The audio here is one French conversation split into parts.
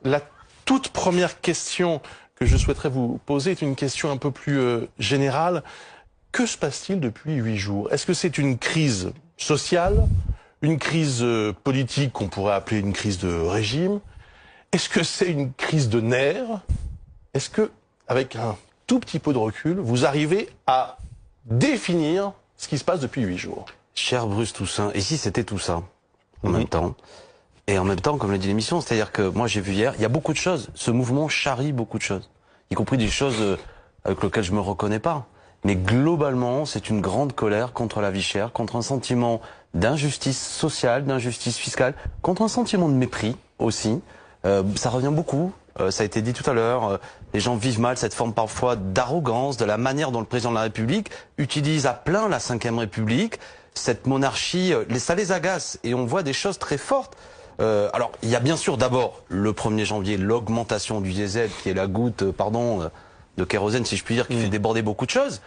La toute première question que je souhaiterais vous poser est une question un peu plus générale. Que se passe-t-il depuis 8 jours? Est-ce que c'est une crise sociale, une crise politique qu'on pourrait appeler une crise de régime? Est-ce que c'est une crise de nerfs? Est-ce que, avec un tout petit peu de recul, vous arrivez à définir ce qui se passe depuis 8 jours? Cher Bruce Toussaint, et si c'était tout ça, en même temps? Et en même temps, comme l'a dit l'émission, c'est-à-dire que moi j'ai vu hier, il y a beaucoup de choses. Ce mouvement charrie beaucoup de choses, y compris des choses avec lesquelles je me reconnais pas. Mais globalement, c'est une grande colère contre la vie chère, contre un sentiment d'injustice sociale, d'injustice fiscale, contre un sentiment de mépris aussi. Ça revient beaucoup. Ça a été dit tout à l'heure, les gens vivent mal cette forme parfois d'arrogance, de la manière dont le président de la République utilise à plein la Ve République, cette monarchie, ça les agace, et on voit des choses très fortes. Alors, il y a bien sûr d'abord, le 1er janvier, l'augmentation du diesel, qui est la goutte, de kérosène, si je puis dire, qui fait déborder beaucoup de choses.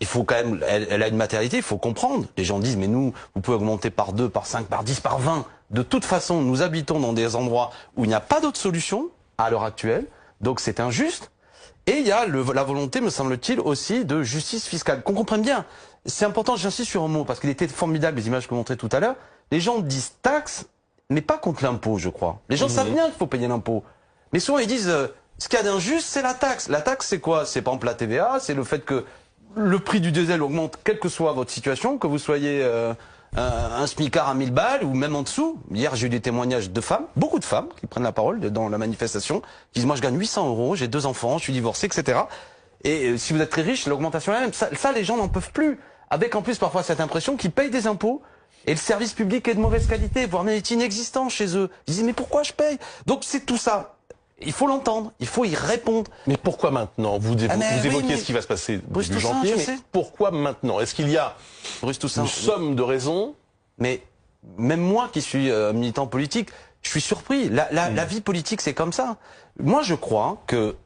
Il faut quand même, elle a une matérialité, il faut comprendre. Les gens disent, mais nous, vous pouvez augmenter par 2, par 5, par 10, par 20. De toute façon, nous habitons dans des endroits où il n'y a pas d'autre solution à l'heure actuelle, donc c'est injuste. Et il y a la volonté, me semble-t-il, aussi de justice fiscale. Qu'on comprenne bien. C'est important, j'insiste sur un mot, parce qu'il était formidable, les images que je montrais tout à l'heure. Les gens disent taxe, mais pas contre l'impôt, je crois. Les gens savent bien qu'il faut payer l'impôt. Mais souvent, ils disent, ce qu'il y a d'injuste, c'est la taxe. La taxe, c'est quoi? C'est par exemple la TVA, c'est le fait que le prix du diesel augmente, quelle que soit votre situation, que vous soyez un smicard à 1000 balles ou même en dessous. Hier, j'ai eu des témoignages de femmes, beaucoup de femmes, qui prennent la parole dans la manifestation, qui disent, moi, je gagne 800 €, j'ai 2 enfants, je suis divorcé, etc. Et si vous êtes très riche, l'augmentation est la même. Ça, les gens n'en peuvent plus. Avec en plus parfois cette impression qu'ils payent des impôts et le service public est de mauvaise qualité, voire même est inexistant chez eux. Ils disent, mais pourquoi je paye? Donc c'est tout ça. Il faut l'entendre, il faut y répondre. Mais pourquoi maintenant? Vous évoquez ce qui va se passer début janvier, mais pourquoi maintenant? Est-ce qu'il y a une somme de raisons? Mais même moi qui suis militant politique, je suis surpris. La vie politique, c'est comme ça. Moi, je crois que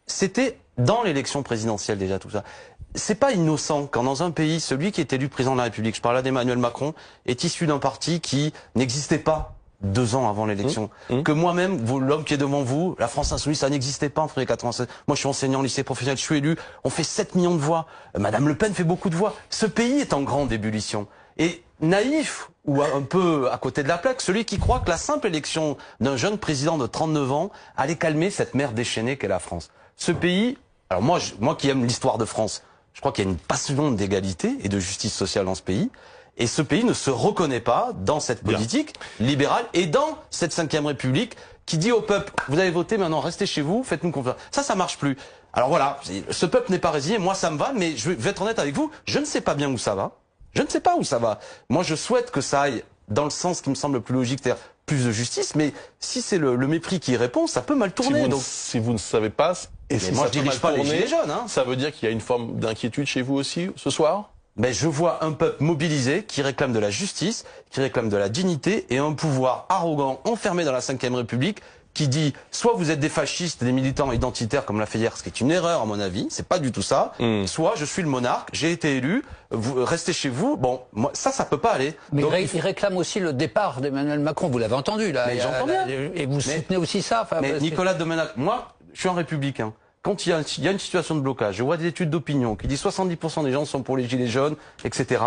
c'était dans l'élection présidentielle déjà tout ça. C'est pas innocent quand dans un pays, celui qui est élu président de la République, je parle là d'Emmanuel Macron, est issu d'un parti qui n'existait pas 2 ans avant l'élection. Que moi-même, l'homme qui est devant vous, la France Insoumise, ça n'existait pas en février 96. Moi, je suis enseignant au lycée professionnel, je suis élu. On fait 7 millions de voix. Madame Le Pen fait beaucoup de voix. Ce pays est en grande ébullition. Et naïf, ou un peu à côté de la plaque, celui qui croit que la simple élection d'un jeune président de 39 ans allait calmer cette mer déchaînée qu'est la France. Ce pays, alors moi qui aime l'histoire de France, je crois qu'il y a une passion d'égalité et de justice sociale dans ce pays. Et ce pays ne se reconnaît pas dans cette politique libérale et dans cette Ve République qui dit au peuple, vous avez voté, maintenant restez chez vous, faites-nous confiance. Ça marche plus. Alors voilà, ce peuple n'est pas résigné, moi ça me va, mais je vais être honnête avec vous, je ne sais pas bien où ça va. Je ne sais pas où ça va. Moi je souhaite que ça aille dans le sens qui me semble le plus logique, c'est-à-dire plus de justice, mais si c'est le mépris qui y répond, ça peut mal tourner. Si vous ne savez pas, et si moi ça je dirige pas les gilets jaunes, hein. Ça veut dire qu'il y a une forme d'inquiétude chez vous aussi ce soir? Mais je vois un peuple mobilisé qui réclame de la justice, qui réclame de la dignité et un pouvoir arrogant enfermé dans la Ve République qui dit soit vous êtes des fascistes, des militants identitaires comme l'a fait hier, ce qui est une erreur à mon avis, c'est pas du tout ça, soit je suis le monarque, j'ai été élu, vous restez chez vous. Bon, moi, ça peut pas aller. Mais donc, il réclame aussi le départ d'Emmanuel Macron, vous l'avez entendu là. Mais j'entends bien. Et vous soutenez aussi ça. Mais Nicolas Domenech, moi, je suis un républicain. Quand il y a une situation de blocage, je vois des études d'opinion qui disent 70% des gens sont pour les gilets jaunes, etc.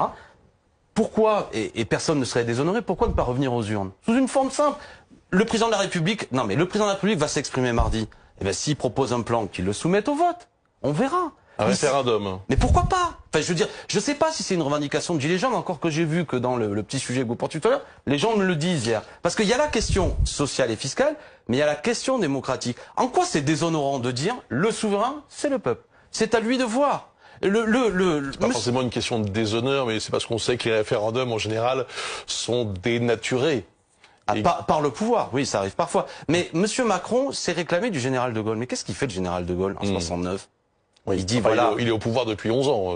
Pourquoi, et personne ne serait déshonoré, pourquoi ne pas revenir aux urnes? Sous une forme simple. Le président de la République, non mais le président de la République va s'exprimer mardi. Eh bien s'il propose un plan, qu'il le soumette au vote. On verra. Un référendum. Mais pourquoi pas? Enfin, je veux dire, je sais pas si c'est une revendication de gilets jaunes, encore que j'ai vu que dans le petit sujet que vous portez tout à l'heure, les gens me le disent hier. Parce qu'il y a la question sociale et fiscale, mais il y a la question démocratique. En quoi c'est déshonorant de dire le souverain, c'est le peuple? C'est à lui de voir. C'est pas forcément une question de déshonneur, mais c'est parce qu'on sait que les référendums, en général, sont dénaturés. Par le pouvoir, oui, ça arrive parfois. Mais Monsieur Macron s'est réclamé du général de Gaulle. Mais qu'est-ce qu'il fait le général de Gaulle en 69? Oui, il dit voilà, il est au pouvoir depuis 11 ans.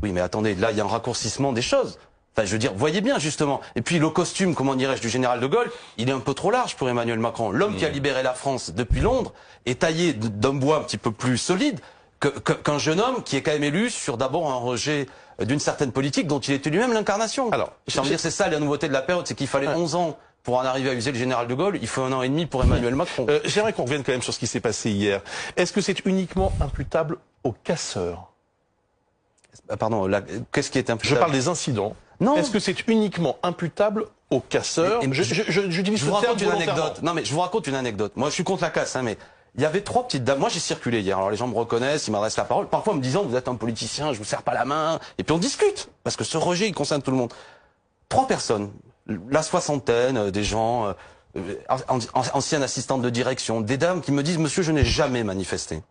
Oui, mais attendez, là il y a un raccourcissement des choses. Enfin, je veux dire, voyez bien justement. Et puis le costume, comment dirais-je, du général de Gaulle, il est un peu trop large pour Emmanuel Macron. L'homme qui a libéré la France depuis Londres est taillé d'un bois un petit peu plus solide qu'un jeune homme qui est quand même élu sur d'abord un rejet d'une certaine politique dont il était lui-même l'incarnation. Alors, j'ai envie de dire, c'est ça la nouveauté de la période, c'est qu'il fallait 11 ans pour en arriver à user le général de Gaulle, il faut 1 an et demi pour Emmanuel Macron. J'aimerais qu'on revienne quand même sur ce qui s'est passé hier. Est-ce que c'est uniquement imputable aux casseurs? Pardon, qu'est-ce qui est imputable? Je parle des incidents. Non. Est-ce que c'est uniquement imputable aux casseurs? Je vous raconte une anecdote. Non, mais je vous raconte une anecdote. Moi, je suis contre la casse, hein, mais il y avait 3 petites dames. Moi, j'ai circulé hier. Alors, les gens me reconnaissent, ils m'adressent la parole. Parfois, en me disant, vous êtes un politicien, je vous serre pas la main. Et puis, on discute. Parce que ce rejet, il concerne tout le monde. 3 personnes. La soixantaine, des gens, anciennes assistantes de direction. Des dames qui me disent, monsieur, je n'ai jamais manifesté.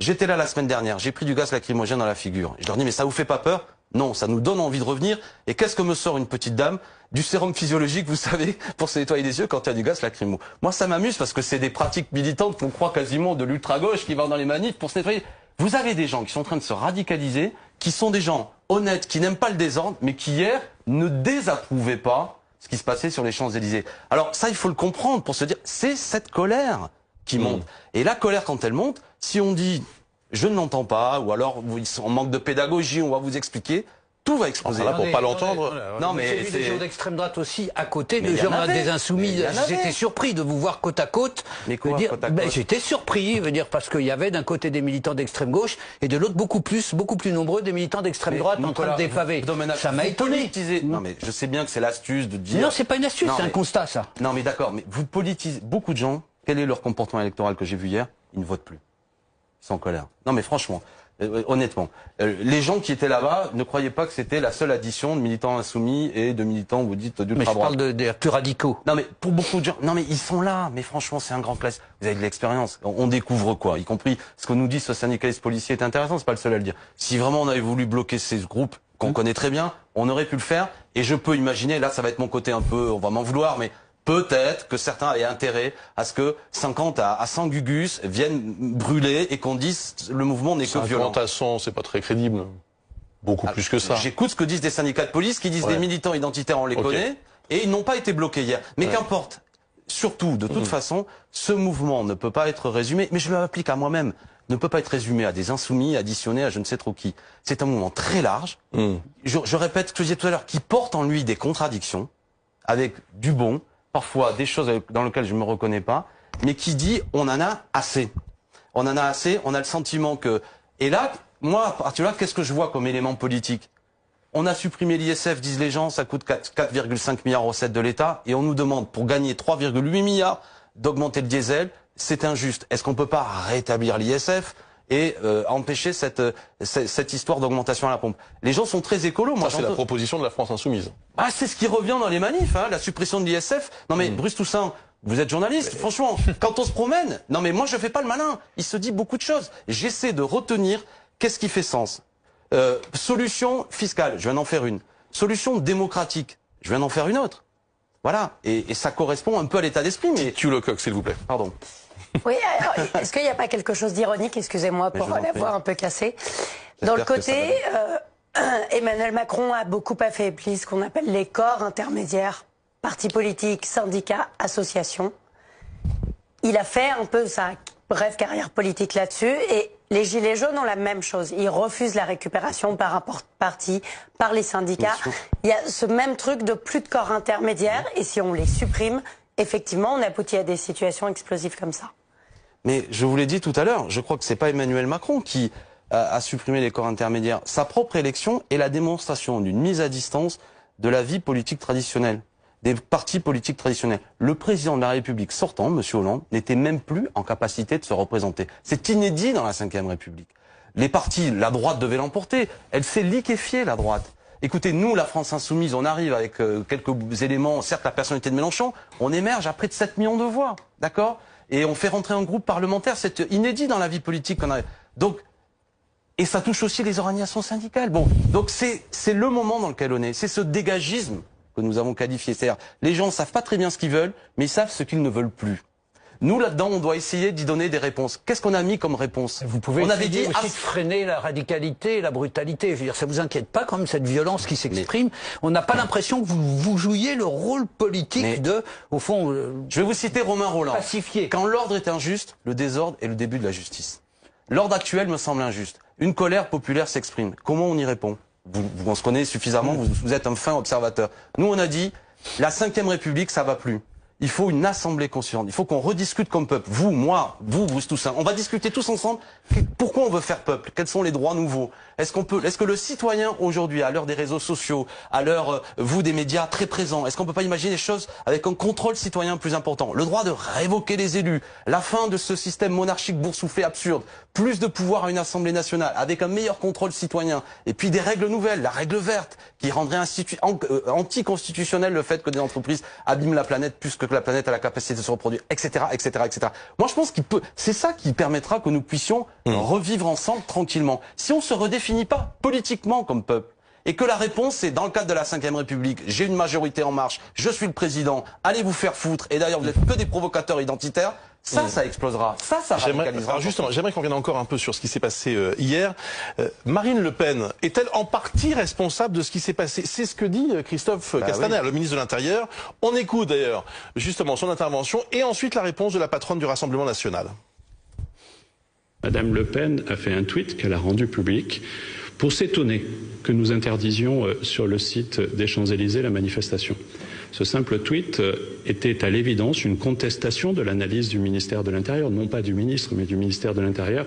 J'étais là la semaine dernière. J'ai pris du gaz lacrymogène dans la figure. Je leur dis, mais ça vous fait pas peur? Non, ça nous donne envie de revenir. Et qu'est-ce que me sort une petite dame? Du sérum physiologique, vous savez, pour se nettoyer les yeux quand il y a du gaz lacrymo. Moi, ça m'amuse parce que c'est des pratiques militantes qu'on croit quasiment de l'ultra-gauche qui vont dans les manifs pour se nettoyer. Vous avez des gens qui sont en train de se radicaliser, qui sont des gens honnêtes, qui n'aiment pas le désordre, mais qui hier ne désapprouvaient pas ce qui se passait sur les Champs-Élysées. Alors ça, il faut le comprendre pour se dire, c'est cette colère qui monte. Et la colère, quand elle monte, si on dit je ne l'entends pas, ou alors on manque de pédagogie, on va vous expliquer, tout va exploser. Là, pour pas l'entendre. Non, mais c'est des gens d'extrême droite aussi à côté, des gens des insoumis. Mais J'étais surpris de vous voir côte à côte. Mais quoi, côte à côte? J'étais surpris, parce qu'il y avait d'un côté des militants d'extrême gauche et de l'autre beaucoup plus nombreux des militants d'extrême droite en train de dépaver. Ça m'a étonné. Non, mais je sais bien que c'est l'astuce de dire. Non, c'est pas une astuce, c'est un constat, ça. Non, mais d'accord, mais vous politisez beaucoup de gens. Quel est leur comportement électoral que j'ai vu hier? Ils ne votent plus. Ils sont en colère. Non, mais franchement. Honnêtement, les gens qui étaient là-bas ne croyaient pas que c'était la seule addition de militants insoumis et de militants, vous dites, d'ultra droite. Mais je parle des plus radicaux. Non, mais pour beaucoup de gens, non, mais ils sont là. Mais franchement, c'est un grand classe. Vous avez de l'expérience. On découvre quoi, y compris ce que nous dit ce syndicaliste policier est intéressant. C'est pas le seul à le dire. Si vraiment on avait voulu bloquer ces groupes qu'on connaît très bien, on aurait pu le faire. Et je peux imaginer, là, ça va être mon côté un peu, on va m'en vouloir, mais peut-être que certains avaient intérêt à ce que 50 à 100 gugus viennent brûler et qu'on dise le mouvement n'est que violent. 50 à 100, c'est pas très crédible. Beaucoup plus que ça. J'écoute ce que disent des syndicats de police qui disent des militants identitaires, on les connaît, et ils n'ont pas été bloqués hier. Mais qu'importe. Surtout, de toute façon, ce mouvement ne peut pas être résumé, mais je l'applique à moi-même, ne peut pas être résumé à des insoumis, additionnés à je ne sais trop qui. C'est un mouvement très large. Je répète ce que je disais tout à l'heure, qui porte en lui des contradictions, avec du bon, parfois des choses dans lesquelles je me reconnais pas, mais qui dit on en a assez. On en a assez, on a le sentiment que... Et là, moi, à partir de là, qu'est-ce que je vois comme élément politique? On a supprimé l'ISF, disent les gens, ça coûte 4,5 milliards aux recettes de l'État, et on nous demande, pour gagner 3,8 milliards, d'augmenter le diesel. C'est injuste. Est-ce qu'on peut pas rétablir l'ISF et empêcher cette histoire d'augmentation à la pompe? Les gens sont très écolos. Moi, c'est la proposition de la France Insoumise. Ah, c'est ce qui revient dans les manifs, hein, la suppression de l'ISF. Non mais Bruce Toussaint, vous êtes journaliste, franchement, quand on se promène, non mais moi je fais pas le malin. Il se dit beaucoup de choses. J'essaie de retenir qu'est-ce qui fait sens. Solution fiscale, je viens d'en faire une. Solution démocratique, je viens d'en faire une autre. Voilà, et ça correspond un peu à l'état d'esprit. Mais Tue Lecoq, s'il vous plaît. Pardon. Oui, alors, est-ce qu'il n'y a pas quelque chose d'ironique, excusez-moi pour l'avoir un peu cassé, dans le côté, Emmanuel Macron a beaucoup affaibli ce qu'on appelle les corps intermédiaires, partis politiques, syndicats, associations. Il a fait un peu sa brève carrière politique là-dessus, et les Gilets jaunes ont la même chose. Ils refusent la récupération par un parti, par les syndicats. Il y a ce même truc de plus de corps intermédiaires, et si on les supprime, effectivement, on aboutit à des situations explosives comme ça. Mais je vous l'ai dit tout à l'heure, je crois que c'est pas Emmanuel Macron qui a supprimé les corps intermédiaires. Sa propre élection est la démonstration d'une mise à distance de la vie politique traditionnelle, des partis politiques traditionnels. Le président de la République sortant, M. Hollande, n'était même plus en capacité de se représenter. C'est inédit dans la Ve République. Les partis, la droite devait l'emporter. Elle s'est liquéfiée, la droite. Écoutez, nous, la France Insoumise, on arrive avec quelques éléments, certes la personnalité de Mélenchon, on émerge à près de 7 millions de voix, d'accord? Et on fait rentrer un groupe parlementaire, c'est inédit dans la vie politique qu'on a. Donc, et ça touche aussi les organisations syndicales. Bon, donc c'est le moment dans lequel on est. C'est ce dégagisme que nous avons qualifié. C'est-à-dire, les gens ne savent pas très bien ce qu'ils veulent, mais ils savent ce qu'ils ne veulent plus. Nous, là-dedans, on doit essayer d'y donner des réponses. Qu'est-ce qu'on a mis comme réponse? Vous pouvez essayer aussi de freiner la radicalité et la brutalité. Je veux dire, ça vous inquiète pas quand même cette violence qui s'exprime? On n'a pas l'impression que vous jouiez le rôle politique de, au fond, je vais vous citer Romain Rolland. Pacifier. Quand l'ordre est injuste, le désordre est le début de la justice. L'ordre actuel me semble injuste. Une colère populaire s'exprime. Comment on y répond? On se connaît suffisamment, vous êtes un fin observateur. Nous, on a dit, La 5e République, ça va plus. Il faut une assemblée constituante. Il faut qu'on rediscute comme peuple. Vous, moi, vous tous. On va discuter tous ensemble. Pourquoi on veut faire peuple? Quels sont les droits nouveaux? Est-ce que le citoyen aujourd'hui, à l'heure des réseaux sociaux, à l'heure, vous, des médias très présents, est-ce qu'on peut pas imaginer des choses avec un contrôle citoyen plus important? Le droit de révoquer les élus, la fin de ce système monarchique boursouflé absurde, plus de pouvoir à une Assemblée nationale, avec un meilleur contrôle citoyen, et puis des règles nouvelles, la règle verte, qui rendrait anticonstitutionnel le fait que des entreprises abîment la planète plus que la planète a la capacité de se reproduire, etc., etc., etc. Moi, je pense c'est ça qui permettra que nous puissions revivre ensemble tranquillement. Si on se redéfinit pas politiquement comme peuple, et que la réponse c'est dans le cadre de la 5e République, j'ai une majorité en marche, je suis le président, allez vous faire foutre, et d'ailleurs vous êtes que des provocateurs identitaires, ça explosera, ça radicalisera. Justement, j'aimerais qu'on revienne encore un peu sur ce qui s'est passé hier. Marine Le Pen est-elle en partie responsable de ce qui s'est passé? C'est ce que dit Christophe Castaner, le ministre de l'Intérieur. On écoute d'ailleurs justement son intervention et ensuite la réponse de la patronne du Rassemblement national. Madame Le Pen a fait un tweet qu'elle a rendu public pour s'étonner que nous interdisions sur le site des Champs-Élysées la manifestation. Ce simple tweet était à l'évidence une contestation de l'analyse du ministère de l'Intérieur, non pas du ministre, mais du ministère de l'Intérieur,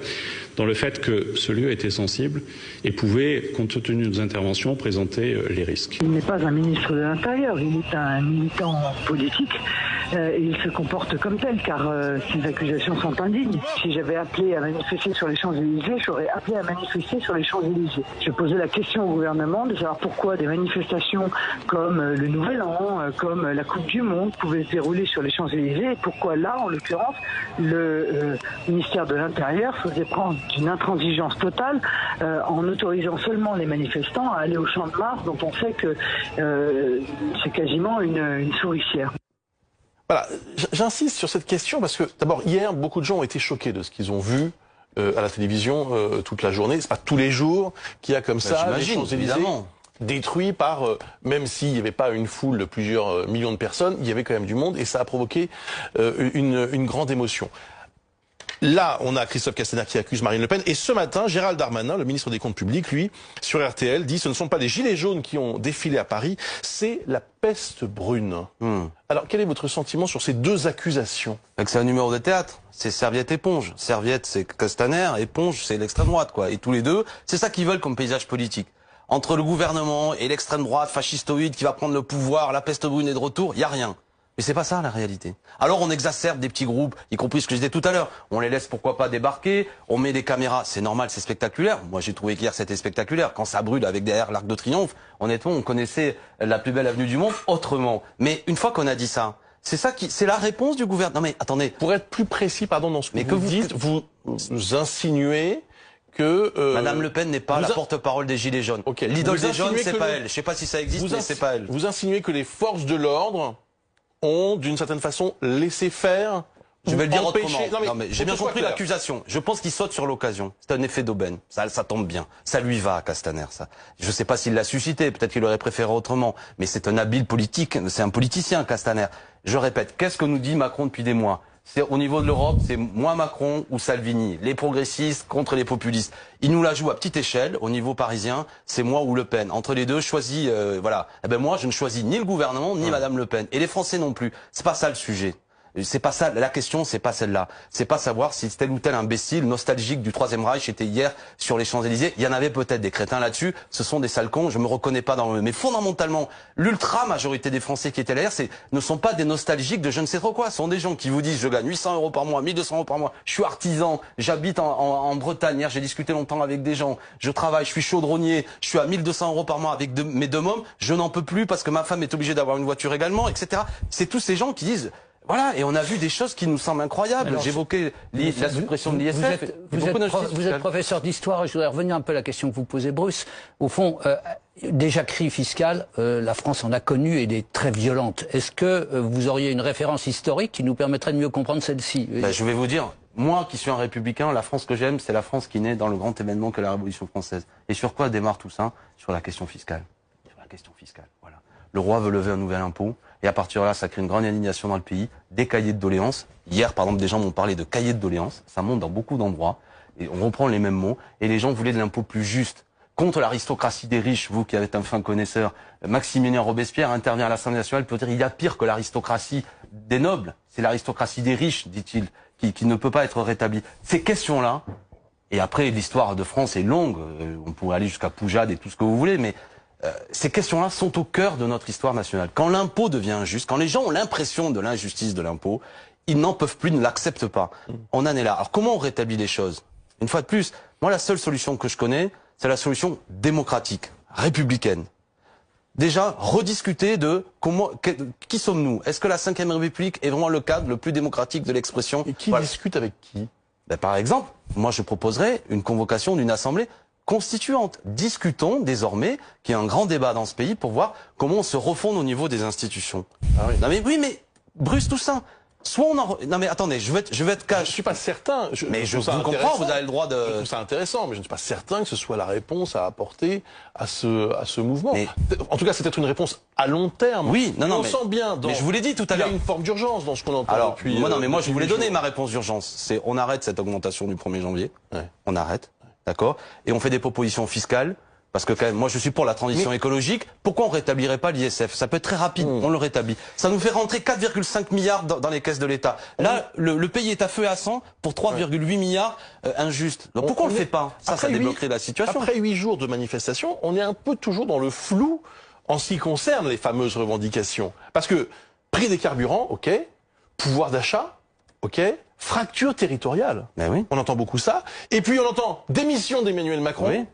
dans le fait que ce lieu était sensible et pouvait, compte tenu de nos interventions, présenter les risques. Il n'est pas un ministre de l'Intérieur, il est un militant politique et il se comporte comme tel, car ces accusations sont indignes. Si j'avais appelé à manifester sur les Champs-Élysées, j'aurais appelé à manifester sur les Champs-Élysées. Je posais la question au gouvernement de savoir pourquoi des manifestations comme le Nouvel An, comme la Coupe du Monde pouvaient se dérouler sur les Champs-Élysées et pourquoi là, en l'occurrence, le ministère de l'Intérieur faisait prendre une intransigeance totale en autorisant seulement les manifestants à aller au Champ de Mars, dont on sait que c'est quasiment une souricière. Voilà, j'insiste sur cette question parce que d'abord hier, beaucoup de gens ont été choqués de ce qu'ils ont vu à la télévision toute la journée. C'est pas tous les jours qu'il y a comme ça les Champs-Élysées détruits par, même s'il n'y avait pas une foule de plusieurs millions de personnes, il y avait quand même du monde et ça a provoqué une grande émotion. Là, on a Christophe Castaner qui accuse Marine Le Pen. Et ce matin, Gérald Darmanin, le ministre des Comptes publics, lui, sur RTL, dit ce ne sont pas les gilets jaunes qui ont défilé à Paris, c'est la peste brune. Alors, quel est votre sentiment sur ces deux accusations? C'est un numéro de théâtre. C'est serviette éponge. Serviette, c'est Castaner. Éponge, c'est l'extrême droite, quoi. Et tous les deux, c'est ça qu'ils veulent comme paysage politique. Entre le gouvernement et l'extrême droite fascistoïde qui va prendre le pouvoir, la peste brune est de retour, il y a rien. Mais c'est pas ça la réalité. Alors on exacerbe des petits groupes, y compris ce que je disais tout à l'heure. On les laisse pourquoi pas débarquer, on met des caméras, c'est normal, c'est spectaculaire. Moi j'ai trouvé qu'hier c'était spectaculaire. Quand ça brûle avec derrière l'Arc de Triomphe, honnêtement on connaissait la plus belle avenue du monde autrement. Mais une fois qu'on a dit ça, c'est la réponse du gouvernement. Non mais attendez. Pour être plus précis, pardon, dans ce que vous dites, vous insinuez que Madame Le Pen n'est pas la porte-parole des Gilets jaunes. Okay. L'idole des jaunes, c'est pas elle. Je sais pas si ça existe, mais c'est pas elle. Vous insinuez que les forces de l'ordre ont, d'une certaine façon, laissé faire. Je vais le dire autrement. Non mais j'ai bien compris l'accusation. Je pense qu'il saute sur l'occasion. C'est un effet d'aubaine. Ça tombe bien. Ça lui va à Castaner, ça. Je sais pas s'il l'a suscité. Peut-être qu'il aurait préféré autrement. Mais c'est un habile politique. C'est un politicien, Castaner. Je répète. Qu'est-ce que nous dit Macron depuis des mois? C'est au niveau de l'Europe, c'est moi Macron ou Salvini, les progressistes contre les populistes. Il nous la joue à petite échelle, au niveau parisien, c'est moi ou Le Pen. Entre les deux, choisis, voilà. Eh ben moi, je ne choisis ni le gouvernement ni Madame Le Pen, et les Français non plus. C'est pas ça le sujet. C'est pas ça, la question, c'est pas celle-là. C'est pas savoir si tel ou tel imbécile nostalgique du Troisième Reich était hier sur les Champs-Élysées. Il y en avait peut-être des crétins là-dessus. Ce sont des sales cons, je me reconnais pas dans eux. Mais fondamentalement, l'ultra majorité des Français qui étaient là hier, ne sont pas des nostalgiques de je ne sais trop quoi. Ce sont des gens qui vous disent, je gagne 800 € par mois, 1200 € par mois. Je suis artisan, j'habite en Bretagne. Hier, j'ai discuté longtemps avec des gens. Je travaille, je suis chaudronnier. Je suis à 1200 € par mois avec mes deux mômes. Je n'en peux plus parce que ma femme est obligée d'avoir une voiture également, etc. C'est tous ces gens qui disent, voilà, et on a vu des choses qui nous semblent incroyables. J'évoquais la suppression de l'ISF. Vous êtes professeur d'histoire et je voudrais revenir un peu à la question que vous posez, Bruce. Au fond, des jacqueries fiscales, la France en a connu et des très violentes. Est-ce que vous auriez une référence historique qui nous permettrait de mieux comprendre celle-ci? Je vais vous dire, moi qui suis un républicain, la France que j'aime, c'est la France qui naît dans le grand événement que la Révolution française. Et sur quoi démarre tout ça? Sur la question fiscale. Sur la question fiscale, voilà. Le roi veut lever un nouvel impôt. Et à partir de là, ça crée une grande indignation dans le pays, des cahiers de doléances. Hier, par exemple, des gens m'ont parlé de cahiers de doléances. Ça monte dans beaucoup d'endroits. Et on reprend les mêmes mots. Et les gens voulaient de l'impôt plus juste, contre l'aristocratie des riches, vous qui êtes un fin connaisseur, Maximilien Robespierre intervient à l'Assemblée nationale pour dire il y a pire que l'aristocratie des nobles, c'est l'aristocratie des riches, dit-il, qui ne peut pas être rétablie. Ces questions-là, et après l'histoire de France est longue, on pourrait aller jusqu'à Poujade et tout ce que vous voulez, mais ces questions-là sont au cœur de notre histoire nationale. Quand l'impôt devient injuste, quand les gens ont l'impression de l'injustice de l'impôt, ils n'en peuvent plus, ne l'acceptent pas. On en est là. Alors comment on rétablit les choses? Une fois de plus, moi la seule solution que je connais, c'est la solution démocratique, républicaine. Déjà, rediscuter de qui sommes-nous? Est-ce que la Ve République est vraiment le cadre le plus démocratique de l'expression? Et qui discute avec qui? Ben, par exemple, moi je proposerais une convocation d'une assemblée constituante. Discutons désormais qu'il y a un grand débat dans ce pays pour voir comment on se refonde au niveau des institutions. Ah oui. Non mais oui, mais Bruce Toussaint, soit on en... Non mais attendez, je vais être cash. Je suis pas certain. Mais je vous comprends, vous avez le droit de... Je trouve ça intéressant, mais je ne suis pas certain que ce soit la réponse à apporter à ce mouvement. Mais... En tout cas, c'est peut-être une réponse à long terme. Oui, non, non, on sent bien. Mais je vous l'ai dit tout à l'heure. Il y a une forme d'urgence dans ce qu'on entend. Alors, depuis. Moi, non, mais moi, je voulais donner jours. ma réponse d'urgence. C'est on arrête cette augmentation du 1er janvier. Ouais. On arrête, d'accord. Et on fait des propositions fiscales. Parce que quand même, moi je suis pour la transition écologique. Pourquoi on rétablirait pas l'ISF? Ça peut être très rapide, on le rétablit. Ça nous fait rentrer 4,5 milliards dans les caisses de l'État. Là, le pays est à feu et à sang pour 3,8 milliards injustes. Donc pourquoi on le fait pas? Ça débloquerait la situation. Après 8 jours de manifestation, on est un peu toujours dans le flou en ce qui concerne les fameuses revendications. Parce que prix des carburants, ok, pouvoir d'achat, ok, fracture territoriale. Ben oui. On entend beaucoup ça. Et puis on entend démission d'Emmanuel Macron. Oui.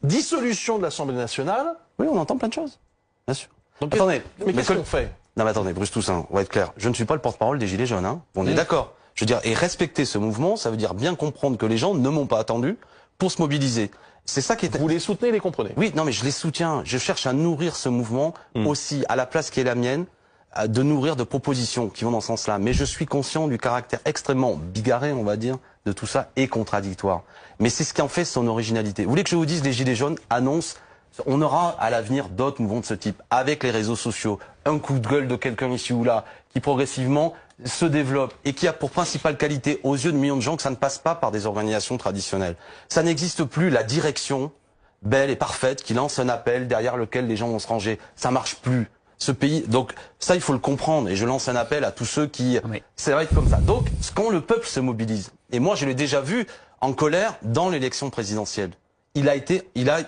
Dissolution de l'Assemblée nationale. Oui, on entend plein de choses, bien sûr. Donc, attendez, mais qu'est-ce qu'on fait? Non mais attendez, Bruce Toussaint, on va être clair. Je ne suis pas le porte-parole des Gilets jaunes, hein. On est d'accord. Je veux dire, et respecter ce mouvement, ça veut dire bien comprendre que les gens ne m'ont pas attendu pour se mobiliser. C'est ça qui est... Vous les soutenez, les comprenez? Oui, non mais je les soutiens. Je cherche à nourrir ce mouvement aussi à la place qui est la mienne, de nourrir de propositions qui vont dans ce sens-là. Mais je suis conscient du caractère extrêmement bigarré, on va dire, de tout ça et contradictoire. Mais c'est ce qui en fait son originalité. Vous voulez que je vous dise, les Gilets jaunes annoncent, on aura à l'avenir d'autres mouvements de ce type, avec les réseaux sociaux, un coup de gueule de quelqu'un ici ou là, qui progressivement se développe et qui a pour principale qualité aux yeux de millions de gens que ça ne passe pas par des organisations traditionnelles. Ça n'existe plus la direction belle et parfaite qui lance un appel derrière lequel les gens vont se ranger. Ça marche plus. Ce pays, donc ça il faut le comprendre et je lance un appel à tous ceux qui, ça va être comme ça. Donc quand le peuple se mobilise, et moi je l'ai déjà vu en colère dans l'élection présidentielle, il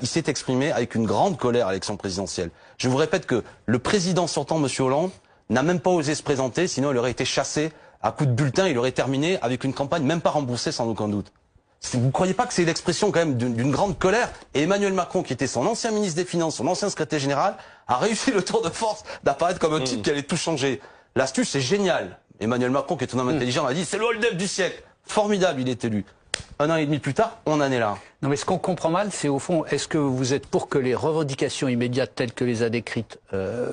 s'est exprimé avec une grande colère à l'élection présidentielle. Je vous répète que le président sortant, M. Hollande, n'a même pas osé se présenter, sinon il aurait été chassé à coups de bulletin, il aurait terminé avec une campagne même pas remboursée sans aucun doute. Vous ne croyez pas que c'est l'expression quand même d'une grande colère? Et Emmanuel Macron, qui était son ancien ministre des Finances, son ancien secrétaire général, a réussi le tour de force d'apparaître comme un type qui allait tout changer. L'astuce, c'est génial. Emmanuel Macron, qui est un homme intelligent, a dit c'est le hold-up du siècle. Formidable, il est élu. 1 an et demi plus tard, on en est là. Non, mais ce qu'on comprend mal, c'est au fond, est-ce que vous êtes pour que les revendications immédiates telles que les a décrites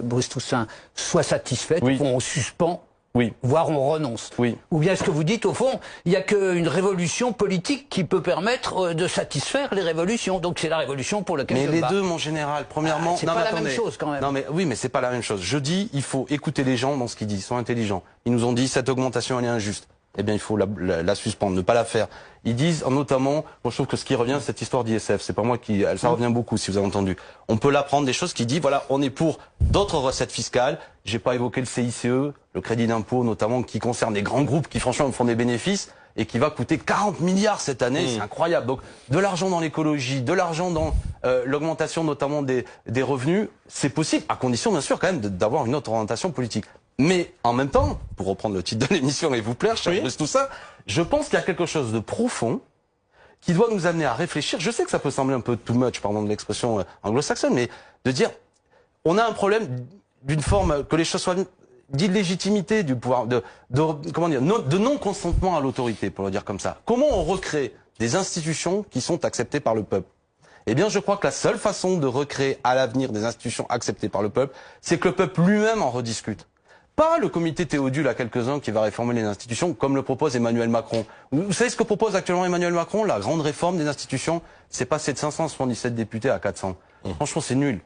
Bruce Toussaint soient satisfaites? Oui. Au fond, on suspend, oui, voire on renonce. Oui. Ou bien est-ce que vous dites, au fond, il n'y a qu'une révolution politique qui peut permettre de satisfaire les révolutions? Donc c'est la révolution pour laquelle mais je les bats. deux, mon général, premièrement... c'est pas la même chose quand même. Non mais oui, mais c'est pas la même chose. Je dis, il faut écouter les gens dans ce qu'ils disent, ils sont intelligents. Ils nous ont dit, cette augmentation, elle est injuste. Eh bien, il faut la suspendre, ne pas la faire. Ils disent, notamment, moi je trouve que ce qui revient, c'est cette histoire d'ISF. C'est pas moi qui, ça revient beaucoup, si vous avez entendu. On peut l'apprendre des choses qui disent, voilà, on est pour d'autres recettes fiscales. J'ai pas évoqué le CICE, le crédit d'impôt, notamment, qui concerne les grands groupes qui, franchement, font des bénéfices et qui va coûter 40 milliards cette année. C'est incroyable. Donc, de l'argent dans l'écologie, de l'argent dans l'augmentation, notamment des revenus, c'est possible, à condition, bien sûr, quand même, d'avoir une autre orientation politique. Mais en même temps, pour reprendre le titre de l'émission et vous plaire, cher Bruce Toussaint, je pense qu'il y a quelque chose de profond qui doit nous amener à réfléchir. Je sais que ça peut sembler un peu too much, pardon de l'expression anglo-saxonne, mais de dire, on a un problème d'une forme, que les choses soient d'illégitimité du pouvoir, comment dire, de non-consentement à l'autorité, pour le dire comme ça. Comment on recrée des institutions qui sont acceptées par le peuple? Eh bien, je crois que la seule façon de recréer à l'avenir des institutions acceptées par le peuple, c'est que le peuple lui-même en rediscute. Pas le comité Théodule à quelques-uns qui va réformer les institutions comme le propose Emmanuel Macron. Vous savez ce que propose actuellement Emmanuel Macron? La grande réforme des institutions, c'est passer de 577 députés à 400. Franchement, c'est nul.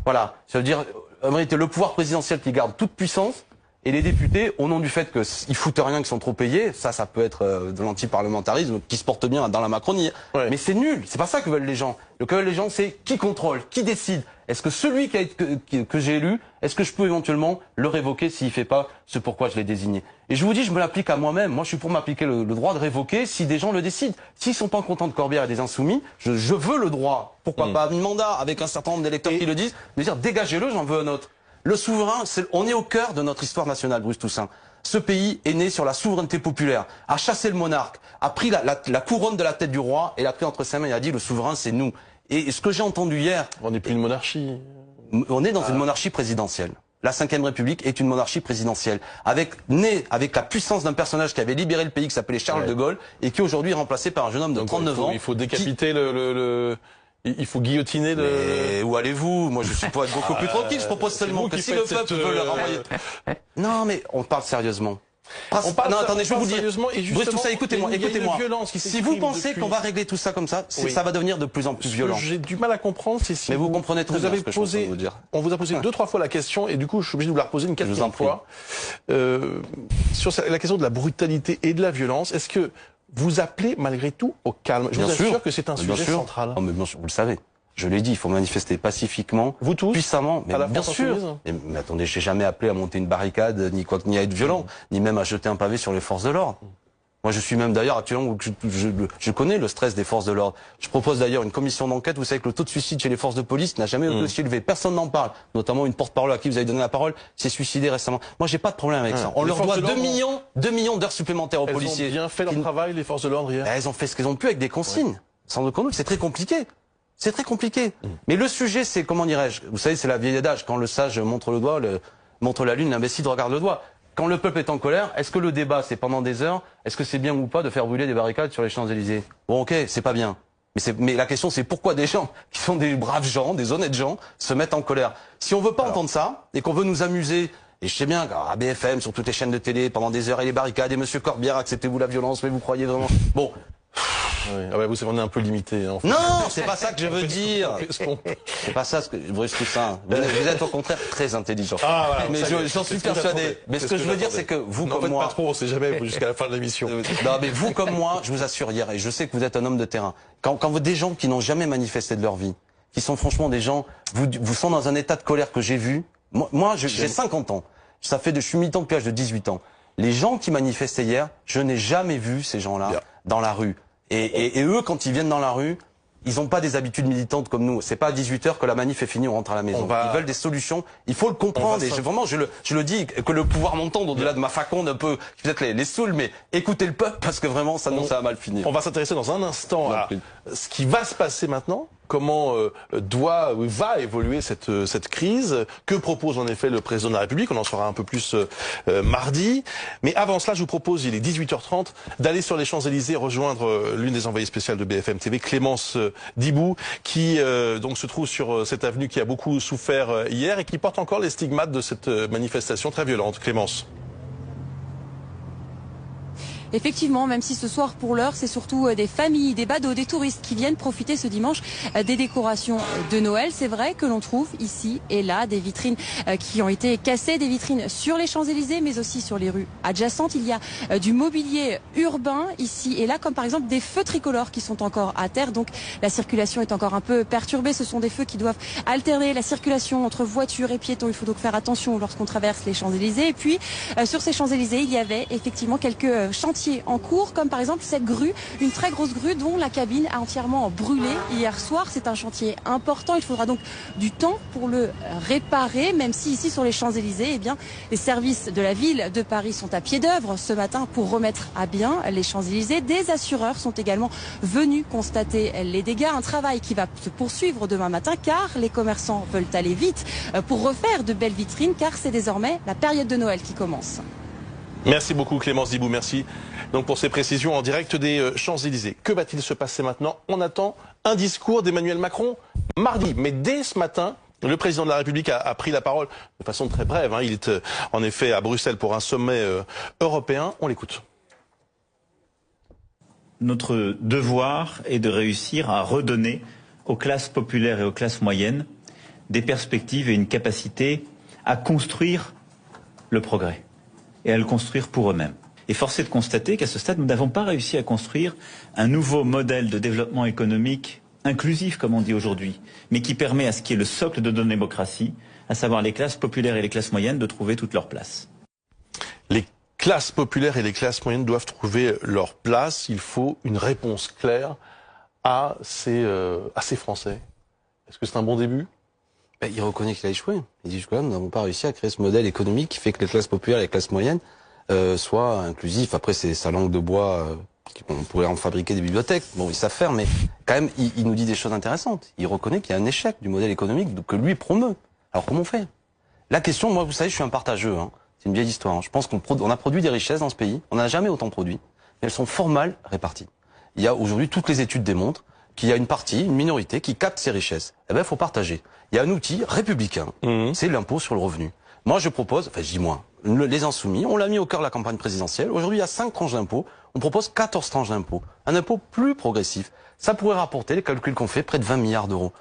Voilà. Ça veut dire, en réalité, le pouvoir présidentiel qui garde toute puissance Et les députés, au nom du fait qu'ils foutent rien, qu'ils sont trop payés, ça peut être de l'antiparlementarisme qui se porte bien dans la Macronie. Ouais. Mais c'est nul, c'est pas ça que veulent les gens. Ce que veulent les gens, c'est qui contrôle, qui décide. Est-ce que celui que j'ai élu, est-ce que je peux éventuellement le révoquer s'il fait pas ce pourquoi je l'ai désigné? Et je vous dis, je me l'applique à moi-même. Moi, je suis pour m'appliquer le droit de révoquer si des gens le décident. S'ils sont pas contents de Corbière et des Insoumis, je veux le droit. Pourquoi pas un mandat avec un certain nombre d'électeurs qui le disent, de dire dégagez-le, j'en veux un autre. Le souverain, on est au cœur de notre histoire nationale, Bruce Toussaint. Ce pays est né sur la souveraineté populaire, a chassé le monarque, a pris la couronne de la tête du roi et l'a pris entre ses mains et a dit le souverain c'est nous. Et ce que j'ai entendu hier... On n'est plus une monarchie. On est dans une monarchie présidentielle. La Ve République est une monarchie présidentielle, née avec la puissance d'un personnage qui avait libéré le pays, qui s'appelait Charles de Gaulle, et qui aujourd'hui est remplacé par un jeune homme de 39 ans. Il faut décapiter il faut guillotiner Mais où allez-vous? Moi, je suis pour être beaucoup plus tranquille. Je propose seulement que si le peuple veut le renvoyer... Non, mais on parle sérieusement. Non, attendez, je vais vous dire. Bruce Toussaint, écoutez-moi. Si vous pensez qu'on va régler tout ça comme ça, ça va devenir de plus en plus violent. J'ai du mal à comprendre, c'est si. Mais vous comprenez très bien ce que je suis en train de vous dire. On vous a posé 2-3 fois la question, et du coup, je suis obligé de vous la reposer une 4e fois. Sur la question de la brutalité et de la violence, est-ce que vous appelez malgré tout au calme? Je vous assure que c'est un sujet central. Non, mais bien sûr, vous le savez. Je l'ai dit, il faut manifester pacifiquement, vous tous, puissamment, mais bien sûr. Mais attendez, j'ai jamais appelé à monter une barricade, ni à être violent, ni même à jeter un pavé sur les forces de l'ordre. Moi, je suis même d'ailleurs actuellement, je connais le stress des forces de l'ordre. Je propose d'ailleurs une commission d'enquête. Vous savez que le taux de suicide chez les forces de police n'a jamais été aussi élevé. Personne n'en parle. Notamment une porte-parole à qui vous avez donné la parole s'est suicidée récemment. Moi, j'ai pas de problème avec ça. On leur doit 2 millions d'heures supplémentaires aux policiers. Elles ont bien fait leur travail, les forces de l'ordre hier. Elles ont fait ce qu'elles ont pu avec des consignes. Sans aucun doute, c'est très compliqué. C'est très compliqué. Mais le sujet, c'est, comment dirais-je, vous savez, c'est la vieille adage. Quand le sage montre le doigt, montre la lune, l'imbécile regarde le doigt. Quand le peuple est en colère, est-ce que le débat, c'est pendant des heures? Est-ce que c'est bien ou pas de faire brûler des barricades sur les Champs-Élysées? Bon, ok, c'est pas bien. Mais la question, c'est pourquoi des gens qui sont des braves gens, des honnêtes gens, se mettent en colère? Si on veut pas entendre ça, et qu'on veut nous amuser, et je sais bien qu'à BFM, sur toutes les chaînes de télé, pendant des heures, et les barricades, et monsieur Corbière, acceptez-vous la violence, mais vous croyez vraiment... Bon... Oui. Ah bah vous savez, on est un peu limité. En fait. Non, c'est pas ça que je veux dire. C'est pas ça ce que Bruce Toussaint. Vous êtes au contraire très intelligent. Ah, voilà, mais j'en suis persuadé. Mais ce que je veux dire, c'est que vous comme moi, pas trop, on sait jamais jusqu'à la fin de l'émission. Non, mais vous comme moi, je vous assure hier, et je sais que vous êtes un homme de terrain. Quand des gens qui n'ont jamais manifesté de leur vie, qui sont franchement des gens, vous sont dans un état de colère que j'ai vu. Moi, j'ai 50 ans. Ça fait je suis militant depuis l'âge de 18 ans. Les gens qui manifestaient hier, je n'ai jamais vu ces gens-là dans la rue. Et eux, quand ils viennent dans la rue, ils n'ont pas des habitudes militantes comme nous. C'est pas à 18h que la manif est finie, on rentre à la maison. Ils veulent des solutions. Il faut le comprendre. Et vraiment, je le dis, que le pouvoir m'entende au-delà de ma faconde un peu, qui peut-être les saoule, mais écoutez le peuple, parce que vraiment, ça va mal finir. On va s'intéresser dans un instant à ce qui va se passer maintenant. Comment va évoluer cette crise? Que propose en effet le président de la République? On en saura un peu plus mardi. Mais avant cela, je vous propose, il est 18h30, d'aller sur les Champs-Élysées rejoindre l'une des envoyées spéciales de BFM TV, Clémence Dibou, qui donc se trouve sur cette avenue qui a beaucoup souffert hier et qui porte encore les stigmates de cette manifestation très violente. Clémence. Effectivement, même si ce soir, pour l'heure, c'est surtout des familles, des badauds, des touristes qui viennent profiter ce dimanche des décorations de Noël. C'est vrai que l'on trouve ici et là des vitrines qui ont été cassées, des vitrines sur les Champs-Élysées, mais aussi sur les rues adjacentes. Il y a du mobilier urbain ici et là, comme par exemple des feux tricolores qui sont encore à terre. Donc la circulation est encore un peu perturbée. Ce sont des feux qui doivent alterner la circulation entre voitures et piétons. Il faut donc faire attention lorsqu'on traverse les Champs-Élysées. Et puis, sur ces Champs-Élysées, il y avait effectivement quelques chantiers en cours, comme par exemple cette grue, une très grosse grue dont la cabine a entièrement brûlé hier soir. C'est un chantier important, il faudra donc du temps pour le réparer, même si ici sur les Champs-Élysées, eh bien, les services de la ville de Paris sont à pied d'œuvre ce matin pour remettre à bien les Champs-Élysées. Des assureurs sont également venus constater les dégâts, un travail qui va se poursuivre demain matin car les commerçants veulent aller vite pour refaire de belles vitrines car c'est désormais la période de Noël qui commence. Merci beaucoup Clémence Dibou, merci donc pour ces précisions en direct des Champs-Élysées. Que va-t-il se passer maintenant? On attend un discours d'Emmanuel Macron mardi, mais dès ce matin, le président de la République a pris la parole de façon très brève. Il est en effet à Bruxelles pour un sommet européen. On l'écoute. Notre devoir est de réussir à redonner aux classes populaires et aux classes moyennes des perspectives et une capacité à construire le progrès. et à le construire pour eux-mêmes. Et force est de constater qu'à ce stade, nous n'avons pas réussi à construire un nouveau modèle de développement économique inclusif, comme on dit aujourd'hui, mais qui permet à ce qui est le socle de notre démocratie, à savoir les classes populaires et les classes moyennes, de trouver toute leur place. Les classes populaires et les classes moyennes doivent trouver leur place. Il faut une réponse claire à ces Français. Est-ce que c'est un bon début? Il reconnaît qu'il a échoué. Il dit que nous n'avons pas réussi à créer ce modèle économique qui fait que les classes populaires et les classes moyennes soient inclusifs. Après, c'est sa langue de bois. On pourrait en fabriquer des bibliothèques. Bon, ils savent faire, mais quand même, il nous dit des choses intéressantes. Il reconnaît qu'il y a un échec du modèle économique que lui promeut. Alors, comment on fait? La question, moi, vous savez, je suis un partageux. C'est une vieille histoire. Je pense qu'on a produit des richesses dans ce pays. On n'a jamais autant produit. Mais elles sont fort mal réparties. Il y a aujourd'hui, toutes les études démontrent qu'il y a une partie, une minorité qui capte ces richesses. Eh ben, il faut partager. Il y a un outil républicain, c'est l'impôt sur le revenu. Moi, je propose, enfin, je dis moi, les Insoumis, on l'a mis au cœur de la campagne présidentielle. Aujourd'hui, il y a 5 tranches d'impôt. On propose 14 tranches d'impôt. Un impôt plus progressif. Ça pourrait rapporter, les calculs qu'on fait, près de 20 milliards d'euros.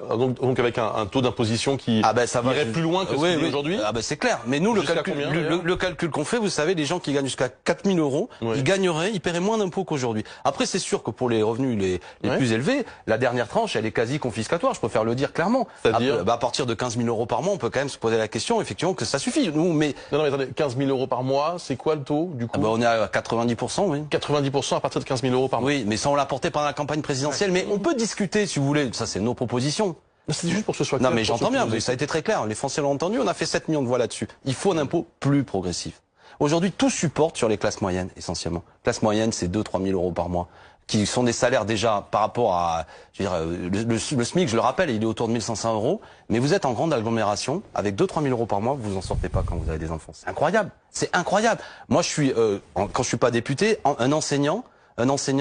Donc avec un taux d'imposition qui irait plus loin que ce qu'il est aujourd'hui. C'est clair. Mais nous, le calcul qu'on fait, vous savez, les gens qui gagnent jusqu'à 4 000 euros, ils paieraient moins d'impôts qu'aujourd'hui. Après, c'est sûr que pour les revenus les plus élevés, la dernière tranche, elle est quasi confiscatoire. Je préfère le dire clairement. C'est-à-dire à partir de 15 000 euros par mois, on peut quand même se poser la question, effectivement, que ça suffit. Non, mais attendez, 15 000 euros par mois, c'est quoi le taux, du coup? On est à 90%, oui. 90% à partir de 15 000 euros par mois. Oui, mais ça, on l'a porté pendant la campagne présidentielle. Mais on peut discuter, si vous voulez. Ça, c'est nos propositions. C'est juste pour que ce soit clair. Non, mais j'entends bien. Ça a été très clair. Les Français l'ont entendu. On a fait 7 millions de voix là-dessus. Il faut un impôt plus progressif. Aujourd'hui, tout supporte sur les classes moyennes, essentiellement. Classe moyenne, c'est 2-3 000 euros par mois, qui sont des salaires déjà par rapport à, je veux dire, le SMIC, je le rappelle, il est autour de 1 500 euros. Mais vous êtes en grande agglomération, avec 2-3 000 euros par mois, vous en sortez pas quand vous avez des enfants. C'est incroyable. C'est incroyable. Moi, je suis, quand je suis pas député, un enseignant,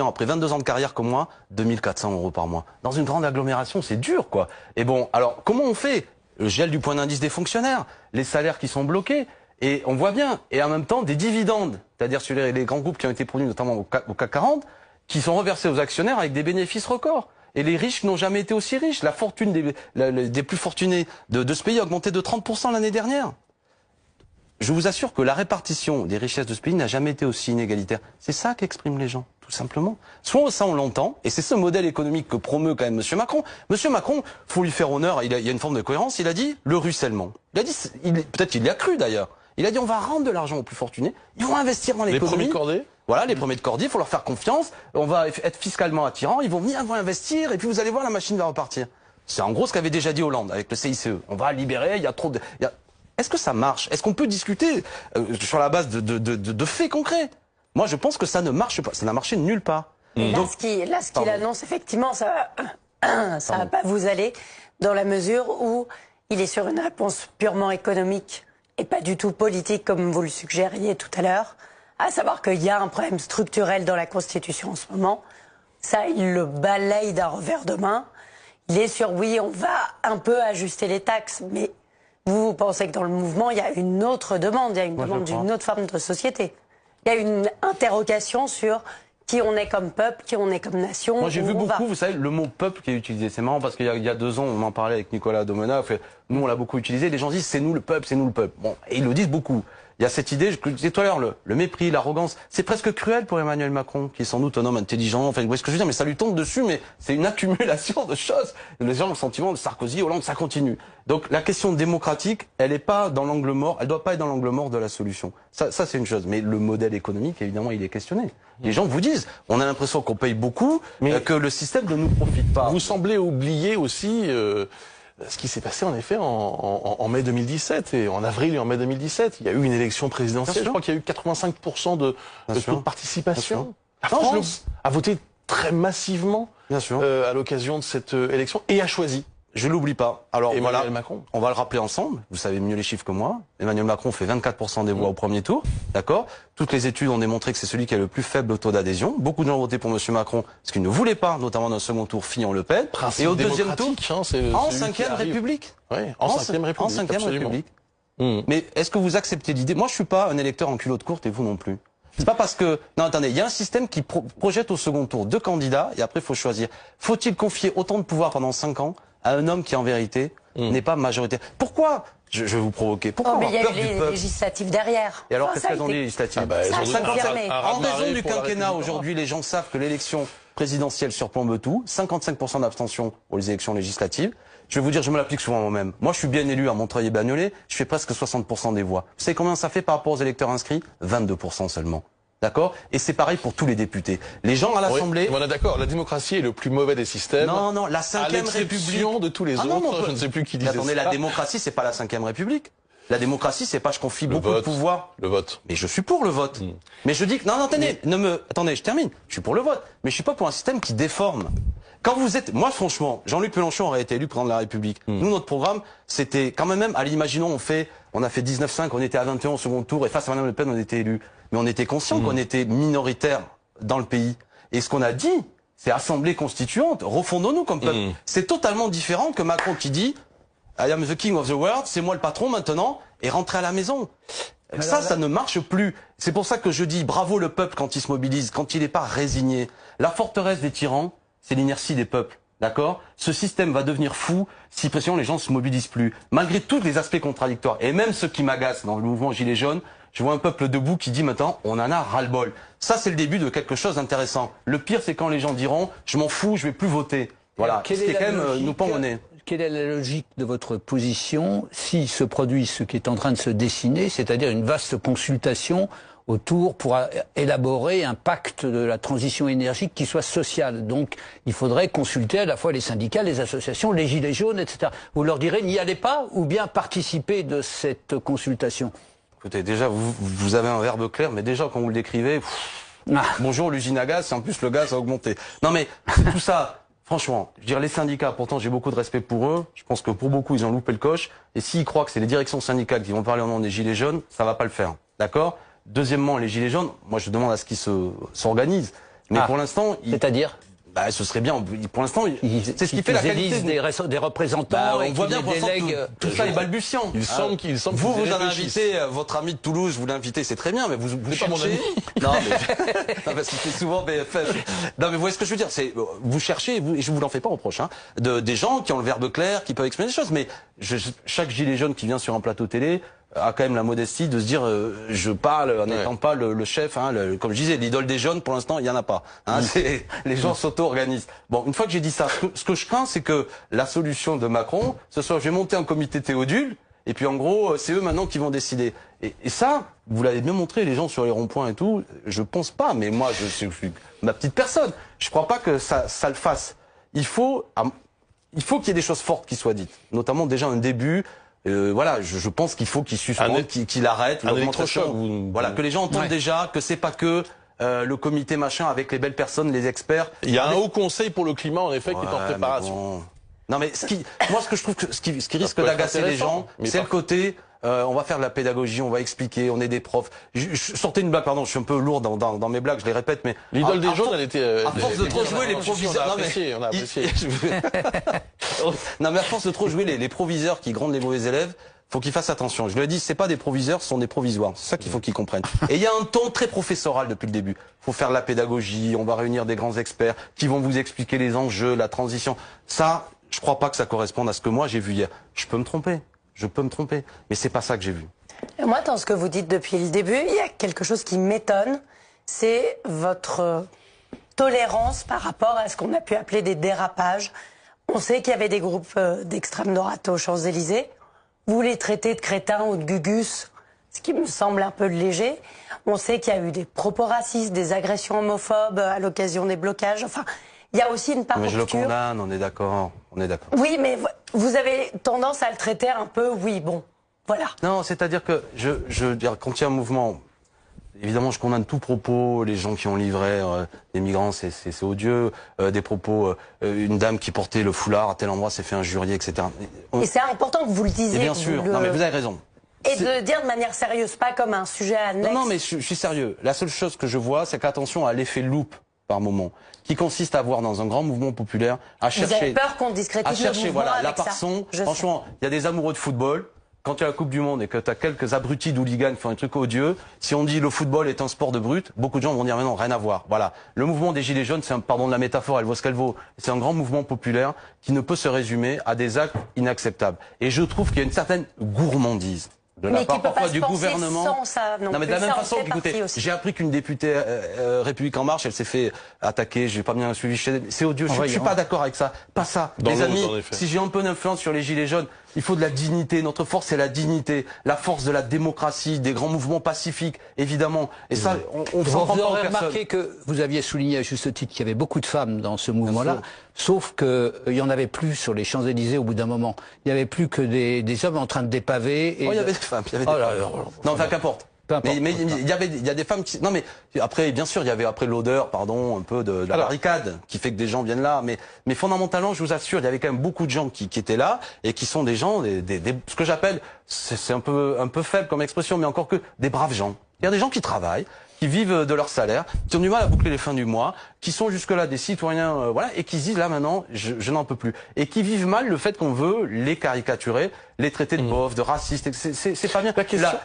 après 22 ans de carrière comme moi, 2 400 euros par mois. Dans une grande agglomération, c'est dur, quoi. Et bon, alors, comment on fait? Le gel du point d'indice des fonctionnaires, les salaires qui sont bloqués, et on voit bien. Et en même temps, des dividendes, c'est-à-dire sur les grands groupes qui ont été produits, notamment au CAC 40, qui sont reversés aux actionnaires avec des bénéfices records. Et les riches n'ont jamais été aussi riches. La fortune des plus fortunés de ce pays a augmenté de 30% l'année dernière. Je vous assure que la répartition des richesses de ce pays n'a jamais été aussi inégalitaire. C'est ça qu'expriment les gens, tout simplement. Soit ça, on l'entend, et c'est ce modèle économique que promeut quand même M. Macron. M. Macron, faut lui faire honneur, il y a une forme de cohérence, il a dit le ruissellement. Il a dit, peut-être qu'il l'a cru d'ailleurs, il a dit on va rendre de l'argent aux plus fortunés, ils vont investir dans l'économie. Les premiers de cordée. Voilà, les premiers de cordée, il faut leur faire confiance, on va être fiscalement attirant, ils vont venir, ils vont investir, et puis vous allez voir, la machine va repartir. C'est en gros ce qu'avait déjà dit Hollande avec le CICE. On va libérer, il y a trop de... Est-ce que ça marche? Est-ce qu'on peut discuter sur la base de faits concrets? Moi, je pense que ça ne marche pas. Ça n'a marché nulle part. Là, ce qu'il annonce, effectivement, ça va pas vous aller dans la mesure où il est sur une réponse purement économique et pas du tout politique, comme vous le suggériez tout à l'heure. À savoir qu'il y a un problème structurel dans la Constitution en ce moment. Ça, il le balaye d'un revers de main. Il est sur, oui, on va un peu ajuster les taxes, mais... Vous pensez que dans le mouvement, il y a une autre demande, il y a une demande d'une autre forme de société. Il y a une interrogation sur qui on est comme peuple, qui on est comme nation. Moi, j'ai vu beaucoup, vous savez, le mot peuple qui est utilisé. C'est marrant parce qu'il y a 2 ans, on en parlait avec Nicolas Domena. Nous, on l'a beaucoup utilisé. Les gens disent c'est nous le peuple, c'est nous le peuple. Bon, et ils le disent beaucoup. Il y a cette idée, je le disais tout à l'heure, le mépris, l'arrogance. C'est presque cruel pour Emmanuel Macron, qui est sans doute un homme intelligent. Enfin, vous voyez ce que je veux dire, mais ça lui tombe dessus, mais c'est une accumulation de choses. Les gens ont le sentiment de Sarkozy, Hollande, ça continue. Donc, la question démocratique, elle n'est pas dans l'angle mort, elle doit pas être dans l'angle mort de la solution. Ça c'est une chose. Mais le modèle économique, évidemment, il est questionné. Les gens vous disent, on a l'impression qu'on paye beaucoup, mais que le système ne nous profite pas. Vous semblez oublier aussi, ce qui s'est passé en effet en mai 2017 et en avril et en mai 2017. Il y a eu une élection présidentielle, je crois qu'il y a eu 85% de taux de participation. La France a voté très massivement à l'occasion de cette élection et a choisi. Je l'oublie pas. Alors Emmanuel Macron. On va le rappeler ensemble. Vous savez mieux les chiffres que moi. Emmanuel Macron fait 24% des voix au premier tour. D'accord? Toutes les études ont démontré que c'est celui qui a le plus faible taux d'adhésion. Beaucoup de gens ont voté pour M. Macron parce qu'ils ne voulaient pas, notamment dans le second tour, Fillon Le Pen. Et au deuxième tour, en 5e République. Oui, en 5e République. En 5e République. Mais est-ce que vous acceptez l'idée? Moi, je suis pas un électeur en culotte courte et vous non plus. C'est pas parce que... Non, attendez, il y a un système qui projette au second tour 2 candidats et après, il faut choisir. Faut-il confier autant de pouvoir pendant 5 ans à un homme qui, en vérité, n'est pas majoritaire. Pourquoi je vais vous provoquer. Pourquoi mais il y a peur eu les du peuple législatives derrière. Et alors, qu'est-ce qu'elles ont dit, les législatives En raison du quinquennat, aujourd'hui, les gens savent que l'élection présidentielle surplombe tout. 55% d'abstention aux élections législatives. Je vais vous dire, je me l'applique souvent moi-même. Moi, je suis bien élu à Montreuil et Bagnolet. Je fais presque 60% des voix. Vous savez combien ça fait par rapport aux électeurs inscrits? 22% seulement. D'accord? Et c'est pareil pour tous les députés. Les gens à l'Assemblée... Oui, on est d'accord, la démocratie est le plus mauvais des systèmes. Non, non, la 5e République... de tous les autres, non, je ne sais plus qui disait attendez, ça. La démocratie, c'est pas la 5e République. La démocratie, c'est pas je confie beaucoup de pouvoir. Le vote. Mais je suis pour le vote. Mais je dis que... Non, attendez, attendez, je termine. Je suis pour le vote. Mais je suis pas pour un système qui déforme. Quand vous êtes... Moi, franchement, Jean-Luc Mélenchon aurait été élu président de la République. Nous, notre programme, c'était quand même... Allez, imaginons, on a fait 19,5, on était à 21 au second tour, et face à Madame Le Pen, on était élu. Mais on était conscient qu'on était minoritaire dans le pays. Et ce qu'on a dit, c'est assemblée constituante, refondons-nous comme peuple. C'est totalement différent que Macron qui dit I am the king of the world, c'est moi le patron maintenant, et rentrer à la maison. Ça ne marche plus. C'est pour ça que je dis bravo le peuple quand il se mobilise, quand il n'est pas résigné. La forteresse des tyrans, c'est l'inertie des peuples. D'accord? Ce système va devenir fou si pression les gens se mobilisent plus. Malgré tous les aspects contradictoires, et même ceux qui m'agacent dans le mouvement Gilets jaunes, je vois un peuple debout qui dit maintenant, on en a ras-le-bol. Ça, c'est le début de quelque chose d'intéressant. Le pire, c'est quand les gens diront, je m'en fous, je vais plus voter. Voilà. C'est quand même nous pas où on est. Quelle est la logique de votre position si se produit ce qui est en train de se dessiner, c'est-à-dire une vaste consultation autour pour élaborer un pacte de la transition énergique qui soit social. Donc, il faudrait consulter à la fois les syndicats, les associations, les gilets jaunes, etc. Vous leur direz, n'y allez pas ou bien participez de cette consultation? Écoutez, déjà, vous avez un verbe clair, mais déjà, quand vous le décrivez, bonjour l'usine à gaz, en plus le gaz a augmenté. Non mais, tout ça, franchement, je veux dire, les syndicats, pourtant j'ai beaucoup de respect pour eux, je pense que pour beaucoup, ils ont loupé le coche, et s'ils croient que c'est les directions syndicales qui vont parler au nom des gilets jaunes, ça va pas le faire. D'accord? Deuxièmement, les gilets jaunes, moi je demande à ce qu'ils s'organisent. Mais pour l'instant... C'est-à-dire ce serait bien. Pour l'instant, c'est ce qui fait la qualité des représentants. On voit bien pour tout ça est balbutiant. Il semble qu'il vous en invitez votre ami de Toulouse, vous l'invitez, c'est très bien, mais vous cherchez. Pas mon ami. Non, mais parce qu'il fait souvent BFF. Non, mais vous voyez ce que je veux dire, c'est vous cherchez, et je vous l'en fais pas reproche, des gens qui ont le verbe clair, qui peuvent exprimer des choses. Mais chaque gilet jaune qui vient sur un plateau télé a quand même la modestie de se dire je parle en n'étant pas le chef, comme je disais, l'idole des jeunes, pour l'instant il y en a pas. Les gens s'auto-organisent. Bon, une fois que j'ai dit ça, ce que je crains, c'est que la solution de Macron, ce soit je vais monter un comité Théodule, et puis en gros c'est eux maintenant qui vont décider. Et ça, vous l'avez bien montré, les gens sur les ronds-points et tout, je pense pas, mais moi je suis ma petite personne, je crois pas que ça le fasse. Il faut qu'il y ait des choses fortes qui soient dites, notamment déjà un début. Voilà, je pense qu'il faut qu'il suspende, qu'il arrête l'augmentation. Voilà, que les gens entendent déjà que c'est pas que le comité machin avec les belles personnes, les experts. Il y a un haut conseil pour le climat en effet qui est en préparation. Non mais moi ce que je trouve que ce qui risque d'agacer les gens, c'est le côté on va faire de la pédagogie, on va expliquer, on est des profs. Je sortais une blague, pardon, je suis un peu lourd dans mes blagues, je les répète, mais l'idole des jaunes, elle était à force de trop jouer les proviseurs. On a apprécié. Non mais à force de trop jouer les proviseurs qui grondent les mauvais élèves, faut qu'ils fassent attention. Je le dis, c'est pas des proviseurs, ce sont des provisoires. C'est ça qu'il faut qu'ils comprennent. Et il y a un ton très professoral depuis le début. Faut faire de la pédagogie, on va réunir des grands experts qui vont vous expliquer les enjeux, la transition. Ça, je crois pas que ça corresponde à ce que moi j'ai vu hier. Je peux me tromper, mais c'est pas ça que j'ai vu. Moi, dans ce que vous dites depuis le début, il y a quelque chose qui m'étonne, c'est votre tolérance par rapport à ce qu'on a pu appeler des dérapages. On sait qu'il y avait des groupes d'extrême droite aux Champs-Élysées. Vous les traitez de crétins ou de gugus, ce qui me semble un peu léger. On sait qu'il y a eu des propos racistes, des agressions homophobes à l'occasion des blocages. Enfin, il y a aussi une part mais obscure. Je le condamne, on est d'accord. Oui, mais vous avez tendance à le traiter un peu, oui, bon, voilà. Non, c'est-à-dire que quand il y a un mouvement, évidemment, je condamne tout propos, les gens qui ont livré des migrants, c'est odieux, des propos, une dame qui portait le foulard à tel endroit s'est fait injurier, etc. Et c'est important que vous le disiez. Et bien sûr, non mais vous avez raison. Et de le dire de manière sérieuse, pas comme un sujet annexe. Non, mais je suis sérieux. La seule chose que je vois, c'est qu'attention à l'effet loupe par moment, qui consiste à voir dans un grand mouvement populaire, à chercher... Vous avez peur qu'on discrédite le mouvement voilà, avec la parson. Franchement, il y a des amoureux de football, quand tu as la Coupe du Monde et que tu as quelques abrutis d'hooligans qui font un truc odieux, si on dit le football est un sport de brutes, beaucoup de gens vont dire mais non, rien à voir. Voilà. Le mouvement des Gilets jaunes, c'est pardon de la métaphore, elle vaut ce qu'elle vaut. C'est un grand mouvement populaire qui ne peut se résumer à des actes inacceptables. Et je trouve qu'il y a une certaine gourmandise de la part parfois du gouvernement. Sans ça non, mais de la même façon, écoutez, j'ai appris qu'une députée République en Marche, elle s'est fait attaquer, j'ai pas bien suivi chez elle. C'est odieux, je suis pas d'accord avec ça. Pas ça. Les amis, si j'ai un peu d'influence sur les Gilets jaunes, il faut de la dignité. Notre force, c'est la dignité, la force de la démocratie, des grands mouvements pacifiques, évidemment. Et ça, on s'en rend pas aux personnes. Vous aurez remarqué que vous aviez souligné à juste titre qu'il y avait beaucoup de femmes dans ce mouvement-là, sauf qu'il n'y en avait plus sur les Champs-Élysées au bout d'un moment. Il n'y avait plus que des hommes en train de dépaver. Et il y avait des femmes. Il y avait des femmes. Non, enfin, qu'importe. Mais il y a des femmes qui... Non mais après, bien sûr, il y avait après l'odeur, pardon, un peu de la barricade qui fait que des gens viennent là. Mais fondamentalement, je vous assure, il y avait quand même beaucoup de gens qui étaient là et qui sont des gens, ce que j'appelle, c'est un peu faible comme expression, mais encore que des braves gens. Il y a des gens qui travaillent, qui vivent de leur salaire, qui ont du mal à boucler les fins du mois, qui sont jusque-là des citoyens, voilà, et qui se disent là maintenant, je n'en peux plus. Et qui vivent mal le fait qu'on veut les caricaturer, les traiter de pauvres, de racistes. C'est pas bien.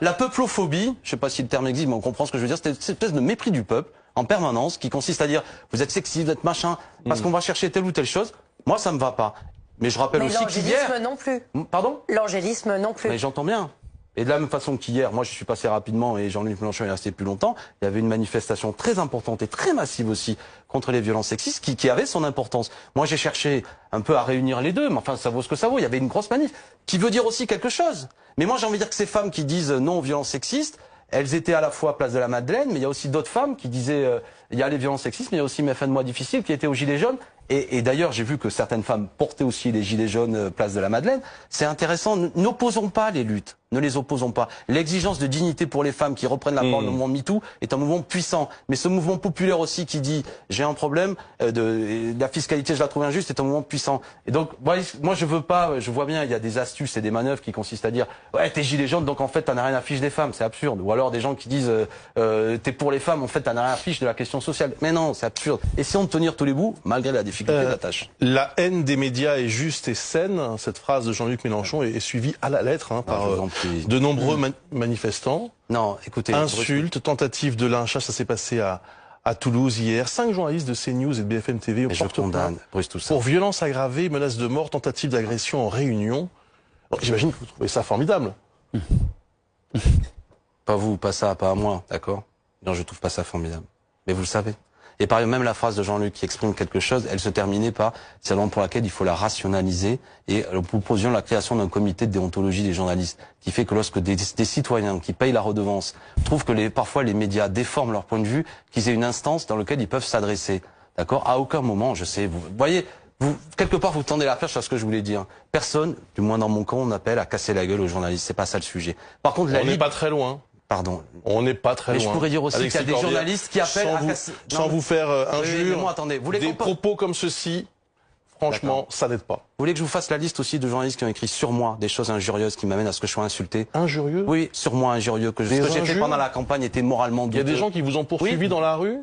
La peuplophobie, je sais pas si le terme existe, mais on comprend ce que je veux dire, c'est cette espèce de mépris du peuple en permanence qui consiste à dire vous êtes sexy, vous êtes machin, parce qu'on va chercher telle ou telle chose. Moi, ça me va pas. Mais je rappelle aussi qu'hier... l'angélisme non plus. Pardon ? L'angélisme non plus. Mais j'entends bien. Et de la même façon qu'hier, moi je suis passé rapidement et Jean-Luc Mélenchon est resté plus longtemps, il y avait une manifestation très importante et très massive aussi contre les violences sexistes qui avait son importance. Moi j'ai cherché un peu à réunir les deux, mais enfin ça vaut ce que ça vaut. Il y avait une grosse manif qui veut dire aussi quelque chose. Mais moi j'ai envie de dire que ces femmes qui disent non aux violences sexistes, elles étaient à la fois place de la Madeleine, mais il y a aussi d'autres femmes qui disaient il y a les violences sexistes, mais il y a aussi mes fins de mois difficiles qui étaient aux Gilets jaunes. Et d'ailleurs, j'ai vu que certaines femmes portaient aussi les gilets jaunes place de la Madeleine. C'est intéressant. N'opposons pas les luttes. Ne les opposons pas. L'exigence de dignité pour les femmes qui reprennent la parole, le mouvement MeToo, est un mouvement puissant. Mais ce mouvement populaire aussi qui dit j'ai un problème de la fiscalité, je la trouve injuste, est un mouvement puissant. Et donc, moi, je veux pas. Je vois bien, il y a des astuces et des manœuvres qui consistent à dire ouais, t'es gilet jaune, donc en fait, t'en as rien à fiche des femmes. C'est absurde. Ou alors des gens qui disent t'es pour les femmes, en fait, t'en as rien à fiche de la question sociale. Mais non, c'est absurde. Essayons de tenir tous les bouts, malgré la difficulté de la tâche. La haine des médias est juste et saine. Cette phrase de Jean-Luc Mélenchon est suivie à la lettre par de nombreux manifestants. Non, écoutez. Insultes, tentatives de lynchage, ça s'est passé à Toulouse hier. 5 journalistes de CNews et de BFM TV portent plainte pour violences aggravées, menaces de mort, tentatives d'agression en réunion. J'imagine que vous trouvez ça formidable. Pas vous, pas ça, pas à moi, d'accord? Non, je trouve pas ça formidable. Mais vous le savez. Et par exemple, même la phrase de Jean-Luc qui exprime quelque chose, elle se terminait par « c'est la raison pour laquelle il faut la rationaliser » et nous proposions la création d'un comité de déontologie des journalistes qui fait que lorsque des citoyens qui payent la redevance trouvent que parfois les médias déforment leur point de vue, qu'ils aient une instance dans laquelle ils peuvent s'adresser. D'accord? À aucun moment, je sais, vous voyez, quelque part vous tendez la perche à ce que je voulais dire. Personne, du moins dans mon camp, on appelle à casser la gueule aux journalistes. C'est pas ça le sujet. Par contre, on n'est pas très loin. Pardon. On n'est pas très loin. Mais je pourrais dire aussi qu'il y a des journalistes qui appellent à casser... Sans vous faire injure, moi, attendez, des propos comme ceci, franchement, ça n'aide pas. Vous voulez que je vous fasse la liste aussi de journalistes qui ont écrit sur moi des choses injurieuses qui m'amènent à ce que je sois insulté? Injurieux? Oui, sur moi injurieux. Ce que j'ai fait pendant la campagne était moralement douteux. Il y a des gens qui vous ont poursuivi dans la rue?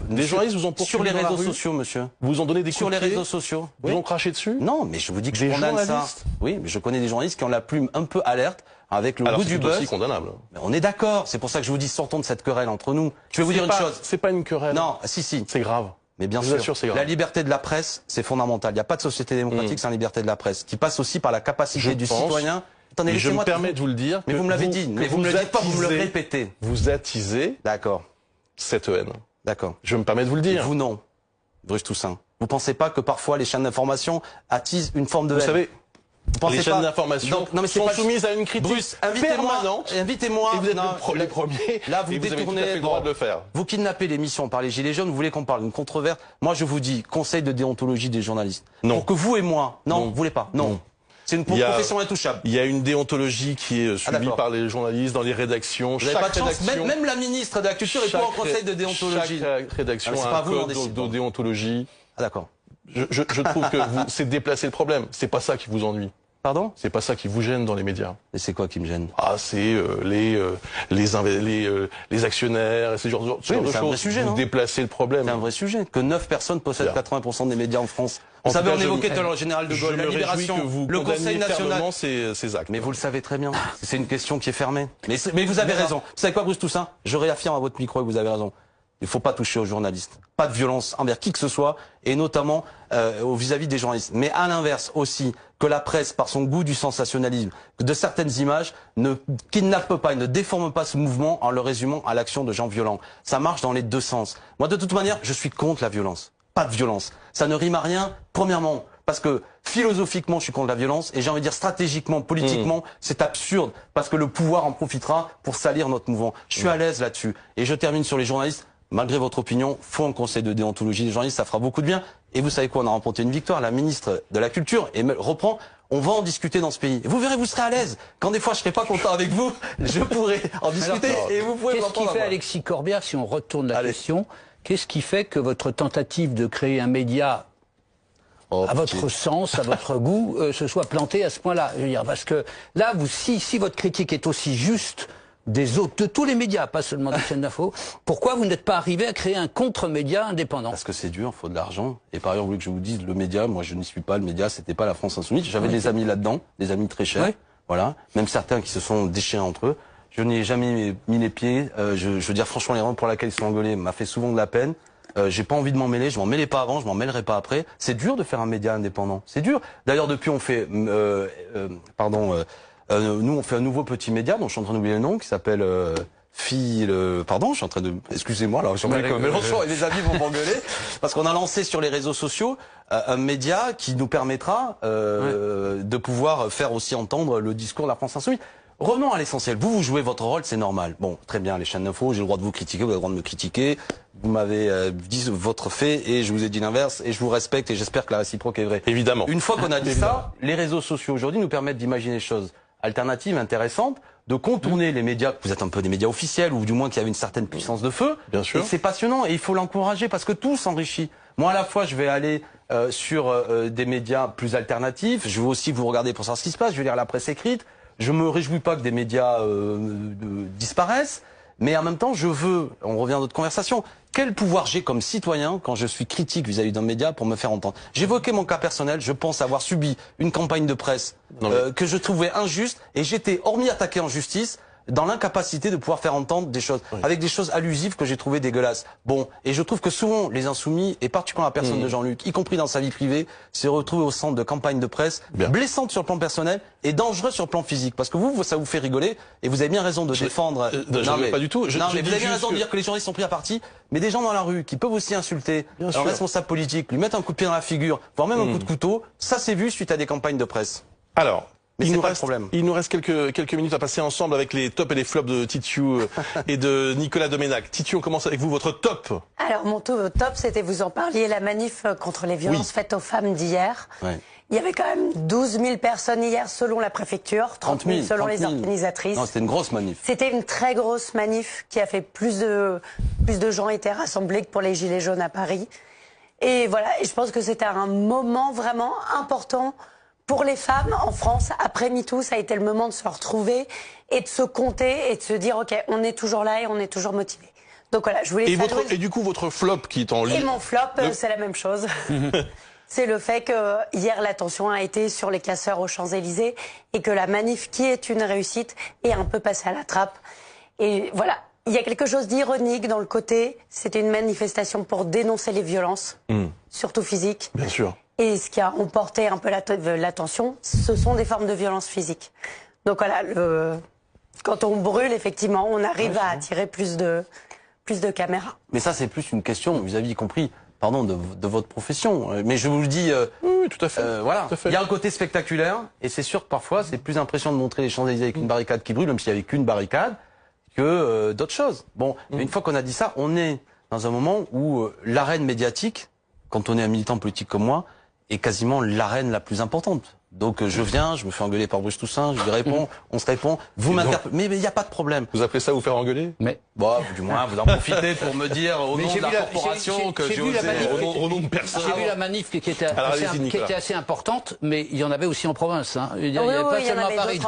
Des journalistes vous ont poursuivi sur les réseaux sociaux, monsieur. Vous ont donné des coups de pied? Sur les réseaux sociaux. Vous ont craché dessus? Non, mais je vous dis que je condamne ça. Oui, mais je connais des journalistes qui ont la plume un peu alerte. Avec le goût du buzz. C'est aussi condamnable. Mais on est d'accord. C'est pour ça que je vous dis sortons de cette querelle entre nous. Je vais vous dire une chose. C'est pas une querelle. Non, si. C'est grave. Mais bien sûr, c'est grave. La liberté de la presse, c'est fondamental. Il n'y a pas de société démocratique sans liberté de la presse, qui passe aussi par la capacité du citoyen. Attendez, je me permets de vous le dire. Mais vous me l'avez dit. Mais vous me le dites pas, vous me le répétez. Vous attisez. D'accord. Cette haine. D'accord. Je me permets de vous le dire. Vous non. Bruce Toussaint. Vous pensez pas que parfois les chaînes d'information attisent une forme de haine? Vous savez. Les chaînes d'information sont soumises à une critique Bruce, permanente. Invitez-moi. Et vous êtes les premiers. Là, vous détournez. Vous avez tout à fait le droit de le faire. Vous kidnappez l'émission par les Gilets jaunes. Vous voulez qu'on parle d'une controverse? Moi, je vous dis, conseil de déontologie des journalistes. Non. Pour que vous et moi. Non, vous voulez pas. Non. C'est une profession intouchable. Il y a une déontologie qui est suivie par les journalistes dans les rédactions. Vous n'avez pas de chance. Même la ministre de la Culture est pas en conseil de déontologie. Chaque rédaction a un code de déontologie. Ah d'accord. Je trouve que c'est déplacer le problème. C'est pas ça qui vous ennuie. Pardon? C'est pas ça qui vous gêne dans les médias? Et c'est quoi qui me gêne? Ah, c'est les actionnaires, ce genre de choses. C'est un vrai sujet, vous non? déplacez le problème. C'est un vrai sujet. Que 9 personnes possèdent 80% des médias en France. En Vous savez, tout cas, on évoquait tout à l'heure le général de Gaulle, la Libération, que vous le Conseil national. Ces actes. Mais vous le savez très bien. C'est une question qui est fermée. Mais vous avez raison. Vous savez quoi, Bruce Toussaint? Je réaffirme à votre micro que vous avez raison. Il faut pas toucher aux journalistes. Pas de violence envers qui que ce soit, et notamment vis-à-vis des journalistes. Mais à l'inverse aussi, que la presse, par son goût du sensationnalisme, de certaines images, ne kidnappe pas et ne déforme pas ce mouvement en le résumant à l'action de gens violents. Ça marche dans les deux sens. Moi, de toute manière, je suis contre la violence. Pas de violence. Ça ne rime à rien, premièrement, parce que philosophiquement, je suis contre la violence, et j'ai envie de dire stratégiquement, politiquement, c'est absurde, parce que le pouvoir en profitera pour salir notre mouvement. Je suis à l'aise là-dessus. Et je termine sur les journalistes. Malgré votre opinion, faut un conseil de déontologie des journalistes, ça fera beaucoup de bien. Et vous savez quoi, on a remporté une victoire, la ministre de la Culture, et reprend, on va en discuter dans ce pays. Et vous verrez, vous serez à l'aise. Quand des fois je serai pas content avec vous, je pourrai en discuter, et vous pouvez Qu'est-ce qui fait, Alexis Corbière, si on retourne la question, qu'est-ce qui fait que votre tentative de créer un média à votre sens, à votre goût, se soit plantée à ce point-là? Je veux dire, parce que là, si votre critique est aussi juste des autres, de tous les médias, pas seulement des chaînes d'info, pourquoi vous n'êtes pas arrivé à créer un contre-média indépendant? Parce que c'est dur, il faut de l'argent. Et par ailleurs, vous voulez que je vous dise, le média, moi je n'y suis pas, le média, c'était pas la France Insoumise. J'avais des amis là-dedans, des amis très chers, voilà, même certains qui se sont déchirés entre eux. Je n'y ai jamais mis les pieds. Je veux dire, franchement, les raisons pour lesquelles ils sont engueulés m'a fait souvent de la peine. J'ai pas envie de m'en mêler, je m'en mêlais pas avant, je m'en mêlerai pas après. C'est dur de faire un média indépendant, c'est dur. D'ailleurs, depuis on fait, nous, on fait un nouveau petit média dont je suis en train d'oublier le nom, qui s'appelle pardon, je suis en train de... Excusez-moi, alors je suis que Mélenchon et les amis vont m'engueuler, parce qu'on a lancé sur les réseaux sociaux un média qui nous permettra de pouvoir faire aussi entendre le discours de la France Insoumise. Revenons à l'essentiel. Vous jouez votre rôle, c'est normal. Bon, très bien, les chaînes d'infos, j'ai le droit de vous critiquer, vous avez le droit de me critiquer. Vous m'avez dit votre fait et je vous ai dit l'inverse et je vous respecte et j'espère que la réciproque est vraie. Évidemment. Une fois qu'on a dit ça, les réseaux sociaux aujourd'hui nous permettent d'imaginer des choses alternatives, intéressantes, de contourner les médias, vous êtes un peu des médias officiels ou du moins qui avaient une certaine puissance de feu. Bien sûr. Et c'est passionnant et il faut l'encourager parce que tout s'enrichit. Moi, à la fois, je vais aller sur des médias plus alternatifs. Je vais aussi vous regarder pour savoir ce qui se passe. Je vais lire la presse écrite. Je me réjouis pas que des médias disparaissent, mais en même temps, je veux, on revient à notre conversation, quel pouvoir j'ai comme citoyen quand je suis critique vis-à-vis d'un média pour me faire entendre? J'évoquais mon cas personnel, je pense avoir subi une campagne de presse que je trouvais injuste et j'étais, hormis attaqué en justice, dans l'incapacité de pouvoir faire entendre des choses, avec des choses allusives que j'ai trouvées dégueulasses. Bon, et je trouve que souvent, les insoumis, et particulièrement la personne de Jean-Luc, y compris dans sa vie privée, s'est retrouvé au centre de campagnes de presse, blessantes sur le plan personnel et dangereuses sur le plan physique. Parce que vous, ça vous fait rigoler, et vous avez bien raison de défendre... non, mais pas du tout. Mais vous avez bien raison de dire que les journalistes sont pris à partie, mais des gens dans la rue qui peuvent aussi insulter un responsable politique, lui mettre un coup de pied dans la figure, voire même un coup de couteau, ça s'est vu suite à des campagnes de presse. Alors... Il nous reste quelques minutes à passer ensemble avec les tops et les flops de Titiou et de Nicolas Doménac. Titiou, on commence avec vous, votre top. Alors mon top, c'était, vous en parliez, la manif contre les violences faites aux femmes d'hier. Il y avait quand même 12 000 personnes hier selon la préfecture, 30 000 selon les organisatrices. Non, c'était une grosse manif. C'était une très grosse manif qui a fait plus de gens étaient rassemblés que pour les Gilets jaunes à Paris. Et voilà, et je pense que c'était un moment vraiment important pour les femmes en France. Après MeToo, ça a été le moment de se retrouver et de se compter et de se dire, OK, on est toujours là et on est toujours motivé. Donc voilà, je voulais et du coup, votre flop qui est en ligne. Et mon flop, c'est la même chose. C'est le fait que hier, l'attention a été sur les casseurs aux Champs-Élysées et que la manif, qui est une réussite, est un peu passée à la trappe. Et voilà, il y a quelque chose d'ironique dans le côté. C'était une manifestation pour dénoncer les violences, surtout physiques. Bien sûr. Et ce qui a emporté un peu l'attention, ce sont des formes de violence physique. Donc voilà, quand on brûle, effectivement, on arrive à attirer plus de caméras. Mais ça, c'est plus une question vis-à-vis, y compris, pardon, de votre profession. Mais je vous le dis, oui, tout à fait. voilà, tout à fait. Il y a un côté spectaculaire, et c'est sûr que parfois, c'est plus impressionnant de montrer les Champs-Élysées avec une barricade qui brûle, même s'il n'y avait qu'une barricade, que d'autres choses. Bon, mais une fois qu'on a dit ça, on est dans un moment où l'arène médiatique, quand on est un militant politique comme moi, est quasiment l'arène la plus importante. Donc je viens, je me fais engueuler par Bruce Toussaint, je lui réponds, on se répond, vous m'interpellez, mais il n'y a pas de problème. Vous appelez ça vous faire engueuler? Mais bon, du moins, vous en profitez pour me dire au nom de la corporation que j'ai osé, au nom de personne. J'ai vu la manif qui était assez importante, mais il y en avait aussi en province. Hein. Il n'y avait pas seulement à Paris.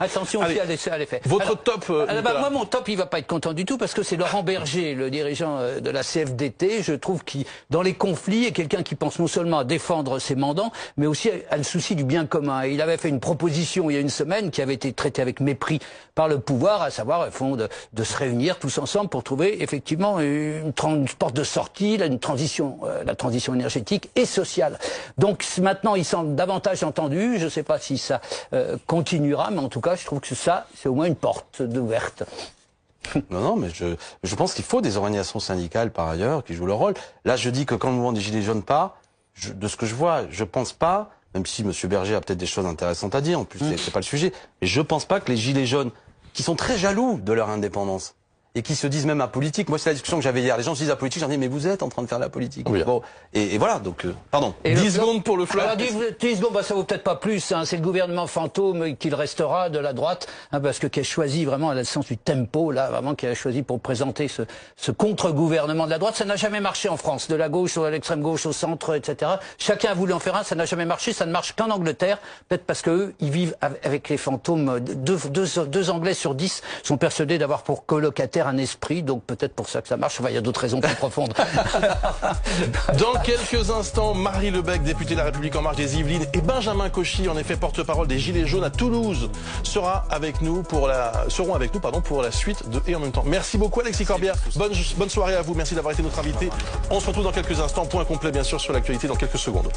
Attention aussi à l'effet. Votre top moi, mon top, il va pas être content du tout parce que c'est Laurent Berger, le dirigeant de la CFDT. Je trouve qu'il, dans les conflits, est quelqu'un qui pense non seulement à défendre ses mandants, mais aussi à le souci du bien commun. Et il avait fait une proposition il y a une semaine qui avait été traitée avec mépris par le pouvoir, à savoir, au fond, de se réunir tous ensemble pour trouver effectivement une porte de sortie, la transition énergétique et sociale. Donc maintenant, il semble davantage entendu. Je ne sais pas si ça continuera, mais en tout cas, je trouve que ça, c'est au moins une porte ouverte. Non, mais je pense qu'il faut des organisations syndicales par ailleurs qui jouent leur rôle. Là, je dis que quand le mouvement des Gilets jaunes part, de ce que je vois, je pense pas, même si M. Berger a peut-être des choses intéressantes à dire, en plus c'est pas le sujet, mais je pense pas que les Gilets jaunes, qui sont très jaloux de leur indépendance, et qui se disent même apolitiques. Moi, c'est la discussion que j'avais hier. Les gens se disent apolitiques, j'en dis, mais vous êtes en train de faire la politique. Oui. Bon, et voilà, donc, pardon. Et 10 secondes pour le flop. Alors, 10 secondes, ça vaut peut-être pas plus, hein. C'est le gouvernement fantôme qu'il restera de la droite, hein, parce que qui a choisi vraiment, à la sens du tempo, là, vraiment, qui a choisi pour présenter ce contre-gouvernement de la droite. Ça n'a jamais marché en France. De la gauche à l'extrême gauche, au centre, etc. Chacun a voulu en faire un, ça n'a jamais marché. Ça ne marche qu'en Angleterre. Peut-être parce que eux, ils vivent avec les fantômes. 2 Anglais sur 10 sont persuadés d'avoir pour colocataire un esprit. Donc, peut-être pour ça que ça marche. Enfin, il y a d'autres raisons plus profondes. Dans quelques instants, Marie Lebec, députée de la République En Marche des Yvelines, et Benjamin Cauchy, en effet porte-parole des Gilets jaunes à Toulouse, seront avec nous pour la suite de Et en même temps. Merci beaucoup Alexis Corbière. Bonne soirée à vous. Merci d'avoir été notre invité. On se retrouve dans quelques instants. Point complet bien sûr sur l'actualité dans quelques secondes.